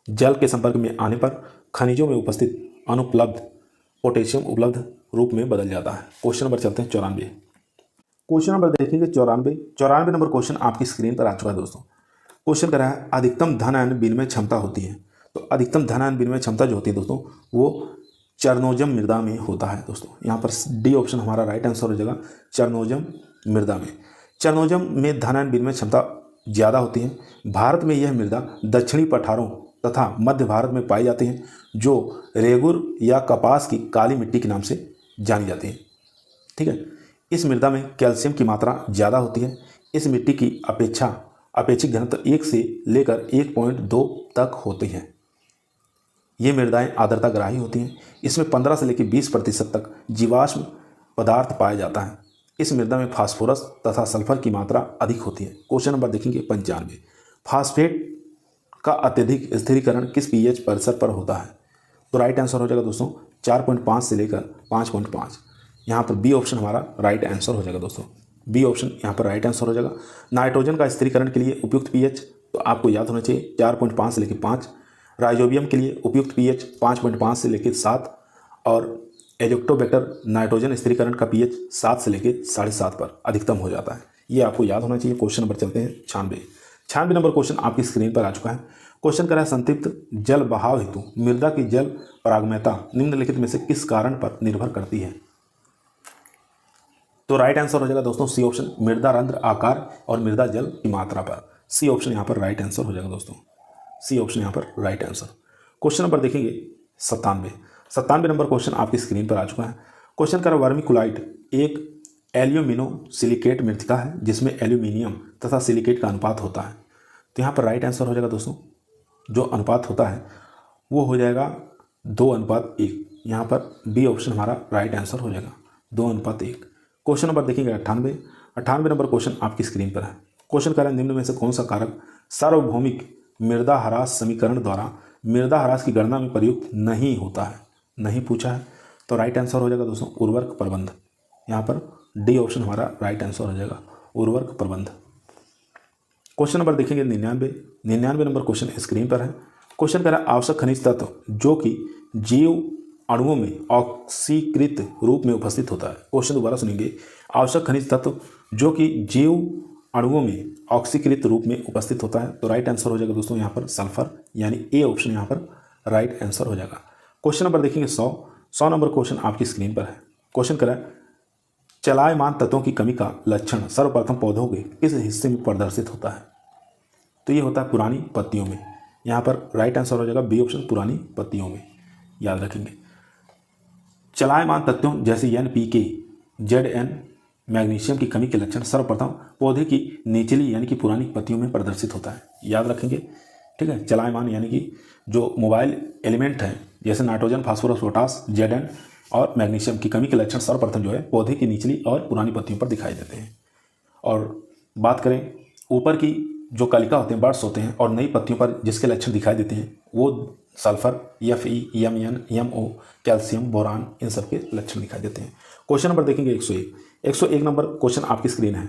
Speaker 1: जल के संपर्क में आने पर खनिजों में उपस्थित अनुपलब्ध पोटेशियम उपलब्ध रूप में बदल जाता है। क्वेश्चन नंबर चलते हैं 94। क्वेश्चन नंबर देखेंगे 94 नंबर क्वेश्चन आपकी स्क्रीन पर आ चुका है दोस्तों। क्वेश्चन कर रहा है अधिकतम धन आयन विनिमय क्षमता होती है। तो अधिकतम धन आयन विनिमय क्षमता जो होती है दोस्तों वो चरनोजम मृदा में होता है दोस्तों। यहाँ पर डी ऑप्शन हमारा राइट आंसर हो जाएगा, चरनोजम मृदा में। चरनोजम में धन आयन विनिमय क्षमता ज़्यादा होती है। भारत में यह मृदा दक्षिणी पठारों तथा मध्य भारत में पाई जाती है जो रेगुर या कपास की काली मिट्टी के नाम से जानी जाती है। ठीक है, इस मृदा में कैल्शियम की मात्रा ज़्यादा होती है। इस मिट्टी की अपेक्षित घनत्व 1 से लेकर 1.2 तक होती है। ये मृदाएं आर्द्रता ग्राही होती हैं। इसमें 15 से लेकर 20% तक जीवाश्म पदार्थ पाया जाता है। इस मृदा में फास्फोरस तथा सल्फर की मात्रा अधिक होती है। क्वेश्चन नंबर देखेंगे 95। फास्फेट का अत्यधिक स्थिरीकरण किस पीएच परिसर पर होता है? तो राइट आंसर हो जाएगा दोस्तों 4.5 से लेकर 5.5। यहाँ पर बी ऑप्शन हमारा राइट आंसर हो जाएगा दोस्तों। बी ऑप्शन यहाँ पर राइट आंसर हो जाएगा। नाइट्रोजन का स्थिरीकरण के लिए उपयुक्त पीएच तो आपको याद होना चाहिए 4.5 से लेकर 5। राइजोबियम के लिए उपयुक्त पीएच 5.5 से लेकर 7 और एजोक्टोबैक्टर नाइट्रोजन स्थिरीकरण का पीएच 7 से लेकर 7.5 पर अधिकतम हो जाता है। ये आपको याद होना चाहिए। क्वेश्चन नंबर चलते हैं 96 नंबर क्वेश्चन आपकी स्क्रीन पर आ चुका है। क्वेश्चन करा है संतृप्त जल बहाव हेतु मृदा की जल परागम्यता निम्नलिखित में से किस कारण पर निर्भर करती है? तो राइट आंसर हो जाएगा दोस्तों सी ऑप्शन, मृदा रंध्र आकार और मृदा जल की मात्रा पर। सी ऑप्शन यहाँ पर राइट आंसर हो जाएगा दोस्तों। सी ऑप्शन यहाँ पर राइट आंसर। क्वेश्चन नंबर देखेंगे 97 नंबर क्वेश्चन आपकी स्क्रीन पर आ चुका है। क्वेश्चन कर वर्मिकुलाइट एक एल्यूमिनो सिलिकेट मृतिका है जिसमें एल्यूमिनियम तथा सिलिकेट का अनुपात होता है। तो यहाँ पर राइट आंसर हो जाएगा दोस्तों, जो अनुपात होता है वो हो जाएगा 2:1। यहाँ पर बी ऑप्शन हमारा राइट आंसर हो जाएगा 2:1। क्वेश्चन नंबर देखेंगे 98 नंबर क्वेश्चन आपकी स्क्रीन पर है। क्वेश्चन कर रहा है निम्न में से कौन सा कारक सार्वभौमिक मृदा ह्रास समीकरण द्वारा मृदा ह्रास की गणना में प्रयुक्त नहीं होता है? नहीं पूछा है तो राइट आंसर हो जाएगा दोस्तों उर्वरक प्रबंध। यहाँ पर डी ऑप्शन हमारा राइट आंसर हो जाएगा उर्वरक प्रबंध। क्वेश्चन नंबर देखेंगे 99 नंबर क्वेश्चन स्क्रीन पर है। क्वेश्चन कर रहा है आवश्यक खनिज तत्व जो कि जीव अणुओं में ऑक्सीकृत रूप में उपस्थित होता है। क्वेश्चन दोबारा सुनेंगे, आवश्यक खनिज तत्व जो कि जीव अणुओं में ऑक्सीकृत रूप में उपस्थित होता है। तो राइट आंसर हो जाएगा दोस्तों यहाँ पर सल्फर, यानी ए ऑप्शन यहाँ पर राइट आंसर हो जाएगा। क्वेश्चन नंबर देखेंगे 100 नंबर क्वेश्चन आपकी स्क्रीन पर है। क्वेश्चन करें चलायमान तत्वों की कमी का लक्षण सर्वप्रथम पौधों के किस हिस्से में प्रदर्शित होता है? तो ये होता है पुरानी पत्तियों में। यहाँ पर राइट आंसर हो जाएगा बी ऑप्शन पुरानी पत्तियों में। याद रखेंगे चलायमान तत्वों जैसे NPK, Zn, मैग्नीशियम की कमी के लक्षण सर्वप्रथम पौधे की निचली यानी कि पुरानी पत्तियों में प्रदर्शित होता है। याद रखेंगे, ठीक है। चलायमान यानी कि जो मोबाइल एलिमेंट है जैसे नाइट्रोजन, फास्फोरस, पोटास, Zn और मैग्नीशियम की कमी के लक्षण सर्वप्रथम जो है पौधे की निचली और पुरानी पत्तियों पर दिखाई देते हैं। और बात करें ऊपर की जो कलिका होते हैं, बर्ड्स होते हैं और नई पत्तियों पर जिसके लक्षण दिखाई देते हैं वो sulphur, Fe, Mn, Mo, calcium, boron, इन सब के लक्षण दिखाई देते हैं। क्वेश्चन नंबर देखेंगे 101 नंबर क्वेश्चन आपकी स्क्रीन है।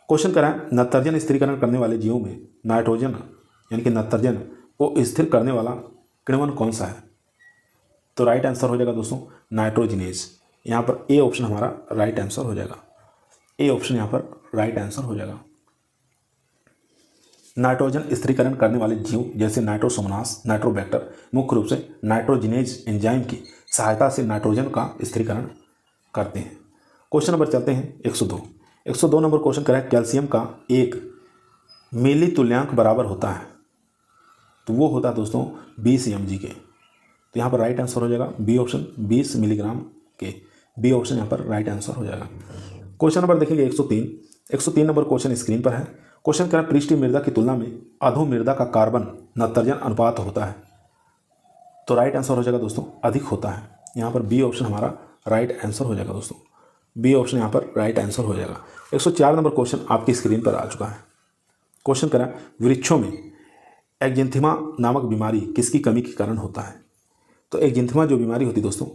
Speaker 1: क्वेश्चन करें नत्रजन स्थिरीकरण करने वाले जीवों में नाइट्रोजन यानी कि नत्रजन को स्थिर करने वाला किण्वन कौन सा है? तो राइट आंसर हो जाएगा दोस्तों नाइट्रोजिनेज। यहाँ पर ए ऑप्शन हमारा राइट आंसर हो जाएगा। ए ऑप्शन यहाँ पर राइट आंसर हो जाएगा। नाइट्रोजन स्थिरीकरण करने वाले जीव जैसे नाइट्रोसोमनास, नाइट्रोबैक्टर मुख्य रूप से नाइट्रोजिनेज एंजाइम की सहायता से नाइट्रोजन का स्थिरीकरण करते हैं। क्वेश्चन नंबर चलते हैं 102 नंबर क्वेश्चन करें कैल्शियम का 1 मिली तुल्यांक बराबर होता है। तो वो होता है दोस्तों 20 mg के। तो यहाँ पर राइट आंसर हो जाएगा बी ऑप्शन, 20 मिलीग्राम के। बी ऑप्शन यहाँ पर राइट आंसर हो जाएगा। क्वेश्चन नंबर देखेंगे 103 नंबर क्वेश्चन स्क्रीन पर है। क्वेश्चन क्या है, पृष्ठीय मृदा की तुलना में अधो मृदा का कार्बन नाइट्रोजन अनुपात होता है। तो राइट आंसर हो जाएगा दोस्तों अधिक होता है। यहाँ पर बी ऑप्शन हमारा राइट आंसर हो जाएगा दोस्तों। बी ऑप्शन यहाँ पर राइट आंसर हो जाएगा। 104 नंबर क्वेश्चन आपकी स्क्रीन पर आ चुका है। क्वेश्चन करें, वृक्षों में एक्जिंथिमा नामक बीमारी किसकी कमी के कारण होता है। तो एक्जिंथिमा जो बीमारी होती है दोस्तों,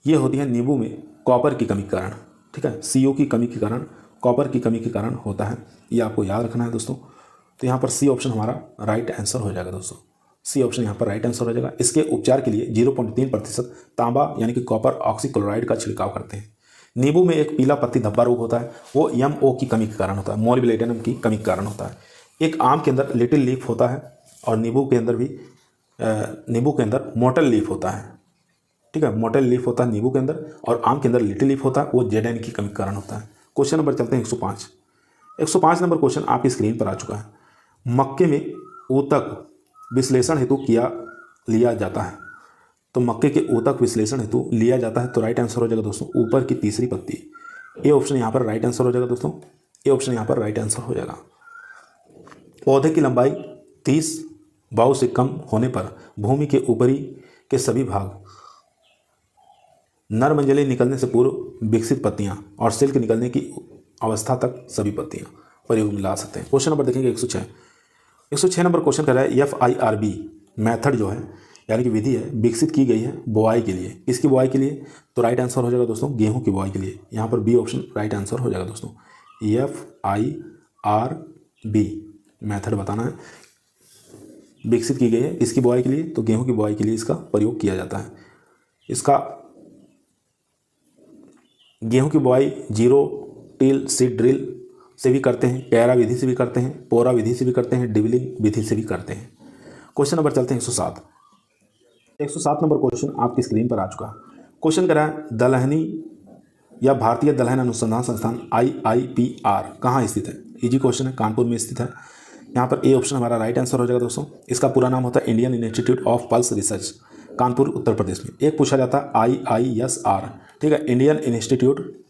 Speaker 1: ये होती है नींबू में कॉपर की कमी के कारण। ठीक है, CO की कमी के कारण, कॉपर की कमी के कारण होता है। ये आपको याद रखना है दोस्तों। तो यहाँ पर सी ऑप्शन हमारा राइट आंसर हो जाएगा दोस्तों। सी ऑप्शन यहाँ पर राइट आंसर हो जाएगा। इसके उपचार के लिए 0.3% तांबा यानी कि कॉपर ऑक्सीक्लोराइड का छिड़काव करते हैं। नींबू में एक पीला पत्ती धब्बा रोग होता है, वो MO की कमी के कारण होता है, मोलिब्डेनम की कमी के कारण होता है। एक आम के अंदर लिटिल लीफ होता है और नींबू के अंदर मोटल लीफ होता है। ठीक है, मोटल लीफ होता है नींबू के अंदर और आम के अंदर लिटिल लीफ होता है, वो ZN की कमी के कारण होता है। क्वेश्चन नंबर चलते हैं 105 नंबर क्वेश्चन आपकी स्क्रीन पर आ चुका है। मक्के में ऊतक विश्लेषण हेतु लिया जाता है। तो मक्के के ऊतक विश्लेषण हेतु लिया जाता है। तो राइट आंसर हो जाएगा दोस्तों ऊपर की तीसरी पत्ती। ए ऑप्शन यहाँ पर राइट आंसर हो जाएगा दोस्तों। ए ऑप्शन यहाँ पर राइट आंसर हो जाएगा। पौधे की लंबाई 30 बाहु से कम होने पर भूमि के ऊपरी के सभी भाग, नर मंजली निकलने से पूर्व विकसित पत्तियां और सिल्क निकलने की अवस्था तक सभी पत्तियां प्रयोग में ला सकते हैं। क्वेश्चन नंबर देखेंगे 106 नंबर क्वेश्चन कर रहा है FIRB मेथड जो है यानी कि विधि है विकसित की गई है बुआई के लिए। किसकी बुआई के लिए। तो राइट आंसर हो जाएगा दोस्तों गेहूं की बुआई के लिए। यहाँ पर बी ऑप्शन राइट आंसर हो जाएगा दोस्तों। FIRB मेथड बताना है, विकसित की गई है इसकी बुआई के लिए। तो गेहूं की बुआई के लिए इसका प्रयोग किया जाता है। इसका गेहूं की बुआई जीरो टिल सीड ड्रिल से भी करते हैं, कैरा विधि से भी करते हैं, पोरा विधि से भी करते हैं, डिबलिंग विधि से भी करते हैं। क्वेश्चन नंबर चलते हैं 107 नंबर क्वेश्चन आपकी स्क्रीन पर आ चुका है। क्वेश्चन करा है दलहनी या भारतीय दलहन अनुसंधान संस्थान IIPR कहाँ स्थित है। इजी क्वेश्चन है, कानपुर में स्थित है। यहाँ पर ए ऑप्शन हमारा राइट आंसर हो जाएगा दोस्तों। इसका पूरा नाम होता है Indian Institute of pulse research, Kanpur Uttar Pradesh में। एक पूछा जाता है IISR, ठीक है, Indian Institute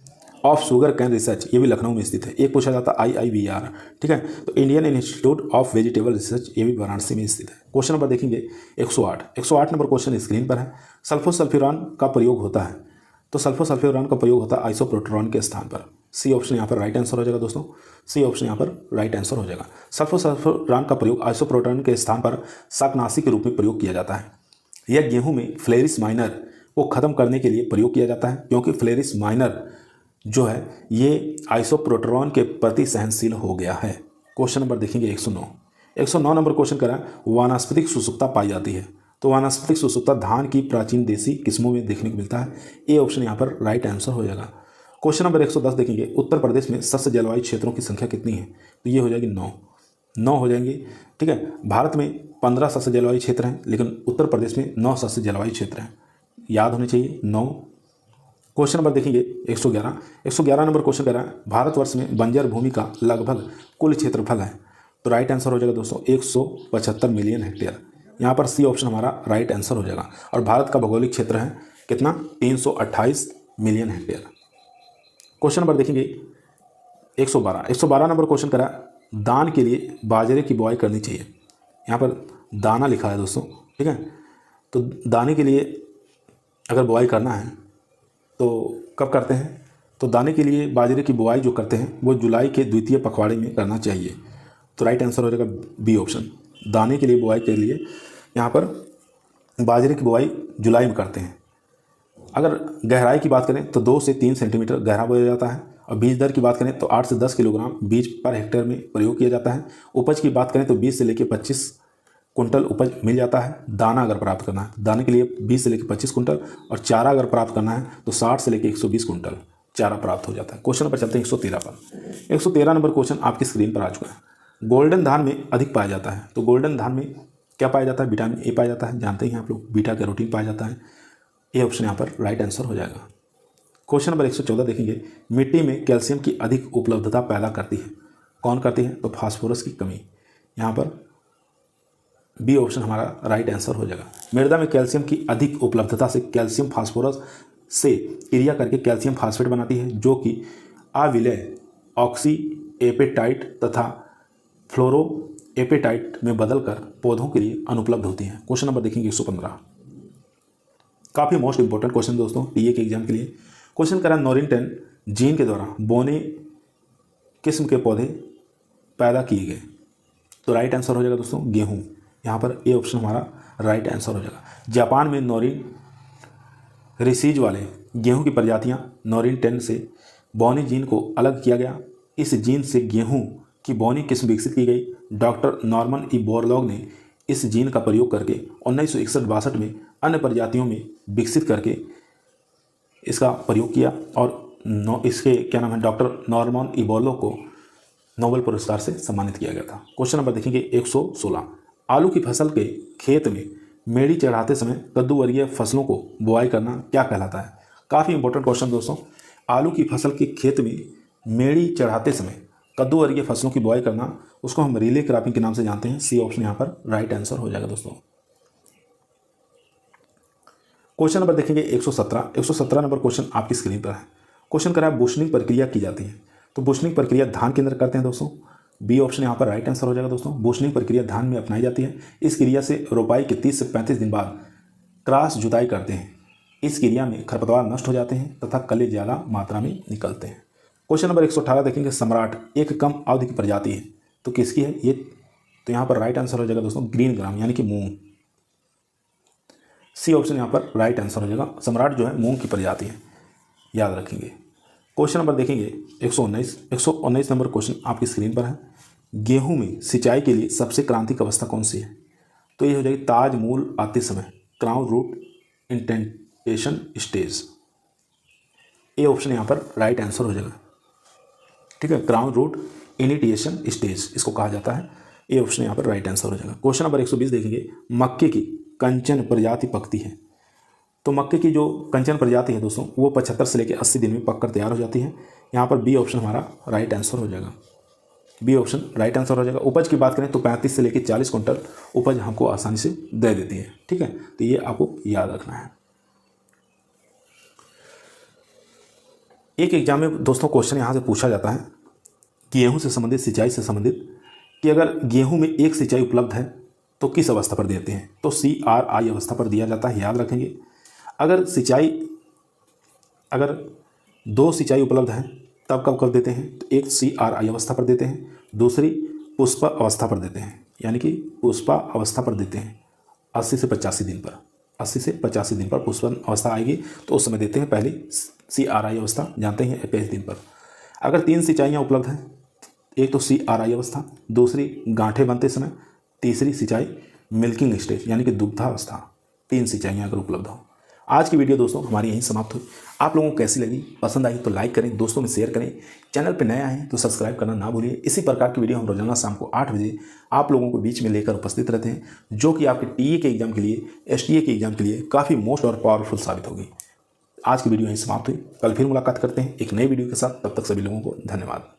Speaker 1: of sugar cane research, ये भी लखनऊ में स्थित है। एक पूछा जाता है IIBR, ठीक है, तो Indian Institute of vegetable research, ये भी वाराणसी में स्थित है। क्वेश्चन नंबर देखेंगे 108 नंबर क्वेश्चन स्क्रीन पर है। सल्फोसल्फ्यूरान का प्रयोग होता है। तो सल्फोसल्फ्यूरान का प्रयोग होता है आइसोप्रोटोन के स्थान पर। सी ऑप्शन यहाँ पर राइट आंसर हो जाएगा दोस्तों। सी ऑप्शन यहाँ पर राइट आंसर हो जाएगा। सल्फोसल्फ्यूरान का प्रयोग आइसोप्रोटोन के स्थान पर शाकनाशी के रूप में प्रयोग किया जाता है। यह गेहूं में फ्लेरिस माइनर को ख़त्म करने के लिए प्रयोग किया जाता है, क्योंकि फ्लेरिस माइनर जो है ये आइसोप्रोटोन के प्रति सहनशील हो गया है। क्वेश्चन नंबर देखेंगे 109 नंबर क्वेश्चन करा वानस्पतिक सुसुप्ता पाई जाती है। तो वानस्पतिक सुसुप्ता धान की प्राचीन देसी किस्मों में देखने को मिलता है। ए ऑप्शन यहाँ पर राइट आंसर हो जाएगा। क्वेश्चन नंबर 110 देखेंगे उत्तर प्रदेश में सस्य जलवायु क्षेत्रों की संख्या कितनी है। तो ये हो जाएगी 9 हो जाएंगे, ठीक है। भारत में 15 सस्य जलवायु क्षेत्र हैं, लेकिन उत्तर प्रदेश में 9 सस्य जलवायु क्षेत्र हैं, याद होने चाहिए 9। क्वेश्चन नंबर देखेंगे 111 नंबर क्वेश्चन कह रहा है भारतवर्ष में बंजर भूमि का लगभग कुल क्षेत्रफल है। तो राइट आंसर हो जाएगा दोस्तों 175 मिलियन हेक्टेयर। यहाँ पर सी ऑप्शन हमारा राइट आंसर हो जाएगा। और भारत का भौगोलिक क्षेत्र है कितना, 328 मिलियन हेक्टेयर। क्वेश्चन नंबर देखेंगे 112 नंबर क्वेश्चन करा दान के लिए बाजरे की बुआई करनी चाहिए। यहाँ पर दाना लिखा है दोस्तों, ठीक है। तो दाने के लिए अगर बुआई करना है तो कब करते हैं। तो दाने के लिए बाजरे की बुआई जो करते हैं वो जुलाई के द्वितीय पखवाड़े में करना चाहिए। तो राइट आंसर हो जाएगा बी ऑप्शन। दाने के लिए बुआई के लिए यहाँ पर बाजरे की बुआई जुलाई में करते हैं। अगर गहराई की बात करें तो 2 से 3 सेंटीमीटर गहरा बोया जाता है। और बीज दर की बात करें तो 8 से 10 किलोग्राम बीज पर हेक्टेयर में प्रयोग किया जाता है। उपज की बात करें तो 20 से लेकर 25 कुंटल उपज मिल जाता है। दाना अगर प्राप्त करना है, दाने के लिए 20 से लेकर 25 कुंटल, और चारा अगर प्राप्त करना है तो 60 से लेकर 120 कुंटल चारा प्राप्त हो जाता है। क्वेश्चन पर चलते हैं 113 पर। 113 नंबर क्वेश्चन आपकी स्क्रीन पर आ चुका है। गोल्डन धान में अधिक पाया जाता है। तो गोल्डन धान में क्या पाया जाता है, विटामिन ए पाया जाता है, जानते ही हैं आप लोग, बीटा कैरोटीन पाया जाता है। ए ऑप्शन यहाँ पर राइट आंसर हो जाएगा। क्वेश्चन नंबर 114 देखेंगे मिट्टी में कैल्शियम की अधिक उपलब्धता पैदा करती है, कौन करती है। तो फास्फोरस की कमी। यहाँ पर बी ऑप्शन हमारा राइट आंसर हो जाएगा। मृदा में कैल्शियम की अधिक उपलब्धता से कैल्शियम फास्फोरस से क्रिया करके कैल्शियम फास्फेट बनाती है, जो कि अविलय ऑक्सी एपेटाइट तथा फ्लोरो एपेटाइट में बदलकर पौधों के लिए अनुपलब्ध होती हैं। क्वेश्चन नंबर देखेंगे 115, काफ़ी मोस्ट इंपॉर्टेंट क्वेश्चन दोस्तों टीए के एग्जाम के लिए। क्वेश्चन करा नोरिन-10 जीन के द्वारा बोने किस्म के पौधे पैदा किए गए, तो राइट आंसर हो जाएगा दोस्तों गेहूँ। यहाँ पर ए ऑप्शन हमारा राइट आंसर हो जाएगा। जापान में नोरिन रिसीज वाले गेहूं की प्रजातियां नोरिन-10 से बोनी जीन को अलग किया गया। इस जीन से गेहूं की बोनी किस्म विकसित की गई। डॉक्टर नॉर्मन ई बोरलॉग ने इस जीन का प्रयोग करके 1961-62 में अन्य प्रजातियों में विकसित करके इसका प्रयोग किया और इसके क्या नाम है डॉक्टर नॉर्मन ई बोरलॉग को नोबेल पुरस्कार से सम्मानित किया गया था। क्वेश्चन नंबर देखेंगे 116, आलू की फसल के खेत में मेड़ी चढ़ाते समय कद्दू वर्गीय फसलों को बुआई करना क्या कहलाता है। काफ़ी इंपॉर्टेंट क्वेश्चन दोस्तों। आलू की फसल के खेत में मेड़ी चढ़ाते समय कद्दू वर्गीय फसलों की बुआई करना, उसको हम रिले क्रॉपिंग के नाम से जानते हैं। सी ऑप्शन यहाँ पर राइट आंसर हो जाएगा दोस्तों। क्वेश्चन नंबर देखेंगे 117 नंबर क्वेश्चन आपकी स्क्रीन पर है। क्वेश्चन करा बुशनिंग प्रक्रिया की जाती है, तो बुशनिंग प्रक्रिया धान के अंदर करते हैं दोस्तों। बी ऑप्शन यहाँ पर राइट आंसर हो जाएगा दोस्तों। बुशनिंग प्रक्रिया धान में अपनाई जाती है। इस क्रिया से रोपाई के 30 से 35 दिन बाद क्रॉस जुताई करते हैं। इस क्रिया में खरपतवार नष्ट हो जाते हैं तथा कले ज़्यादा मात्रा में निकलते हैं। क्वेश्चन नंबर 118 देखेंगे, सम्राट एक कम अवधि की प्रजाति है, तो किसकी है ये, तो यहाँ पर राइट आंसर हो जाएगा दोस्तों ग्रीन ग्राम यानी कि मूंग। सी ऑप्शन यहाँ पर राइट आंसर हो जाएगा। सम्राट जो है मूंग की प्रजाति है, याद रखेंगे। क्वेश्चन नंबर देखेंगे 119 नंबर क्वेश्चन आपकी स्क्रीन पर है। गेहूं में सिंचाई के लिए सबसे क्रांतिक अवस्था कौन सी है, तो ये हो जाएगी ताज मूल आते समय, crown root initiation stage. A option यहाँ पर राइट आंसर हो जाएगा, ठीक है। क्राउन रूट इनिटिएशन स्टेज इसको कहा जाता है। ए ऑप्शन यहाँ पर राइट आंसर हो जाएगा। क्वेश्चन नंबर 120 देखेंगे, मक्के की कंचन प्रजाति पकती है, तो मक्के की जो कंचन प्रजाति है दोस्तों वो 75 से लेकर 80 दिन में पककर तैयार हो जाती है। यहाँ पर बी ऑप्शन हमारा राइट आंसर हो जाएगा। बी ऑप्शन राइट आंसर हो जाएगा। उपज की बात करें तो 35 से लेकर 40 कुंटल उपज हमको आसानी से दे देती है, ठीक है। तो ये आपको याद रखना है। एक एग्जाम में दोस्तों क्वेश्चन यहाँ से पूछा जाता है गेहूँ से संबंधित, सिंचाई से संबंधित, कि अगर गेहूँ में एक सिंचाई उपलब्ध है तो किस अवस्था पर देते हैं, तो CRI अवस्था पर दिया जाता है, याद रखेंगे। अगर 2 सिंचाई उपलब्ध हैं तब कब कर देते हैं, तो एक CRI अवस्था पर देते हैं, दूसरी पुष्पा अवस्था पर देते हैं, यानी कि पुष्पा अवस्था पर देते हैं 80 से 85 दिन पर। 80 से 85 दिन पर पुष्पा अवस्था आएगी तो उस समय देते हैं पहली CRI अवस्था, जानते हैं 21 दिन पर। अगर 3 सिंचाइयाँ उपलब्ध हैं, एक तो CRI अवस्था, दूसरी गांठे बनते समय, तीसरी सिंचाई मिल्किंग स्टेज यानी कि दुग्धावस्था, 3 सिंचाइयाँ अगर उपलब्ध हो। आज की वीडियो दोस्तों हमारी यहीं समाप्त हुई। आप लोगों को कैसी लगी, पसंद आई तो लाइक करें, दोस्तों में शेयर करें, चैनल पर नए आए तो सब्सक्राइब करना ना भूलिए। इसी प्रकार की वीडियो हम रोजाना शाम को 8 बजे आप लोगों को बीच में लेकर उपस्थित रहते हैं, जो कि आपके टीए के एग्जाम के लिए, STA के एग्जाम के लिए काफ़ी मोस्ट और पावरफुल साबित होगी। आज की वीडियो यहीं समाप्त हुई। कल फिर मुलाकात करते हैं एक नई वीडियो के साथ। तब तक सभी लोगों को धन्यवाद।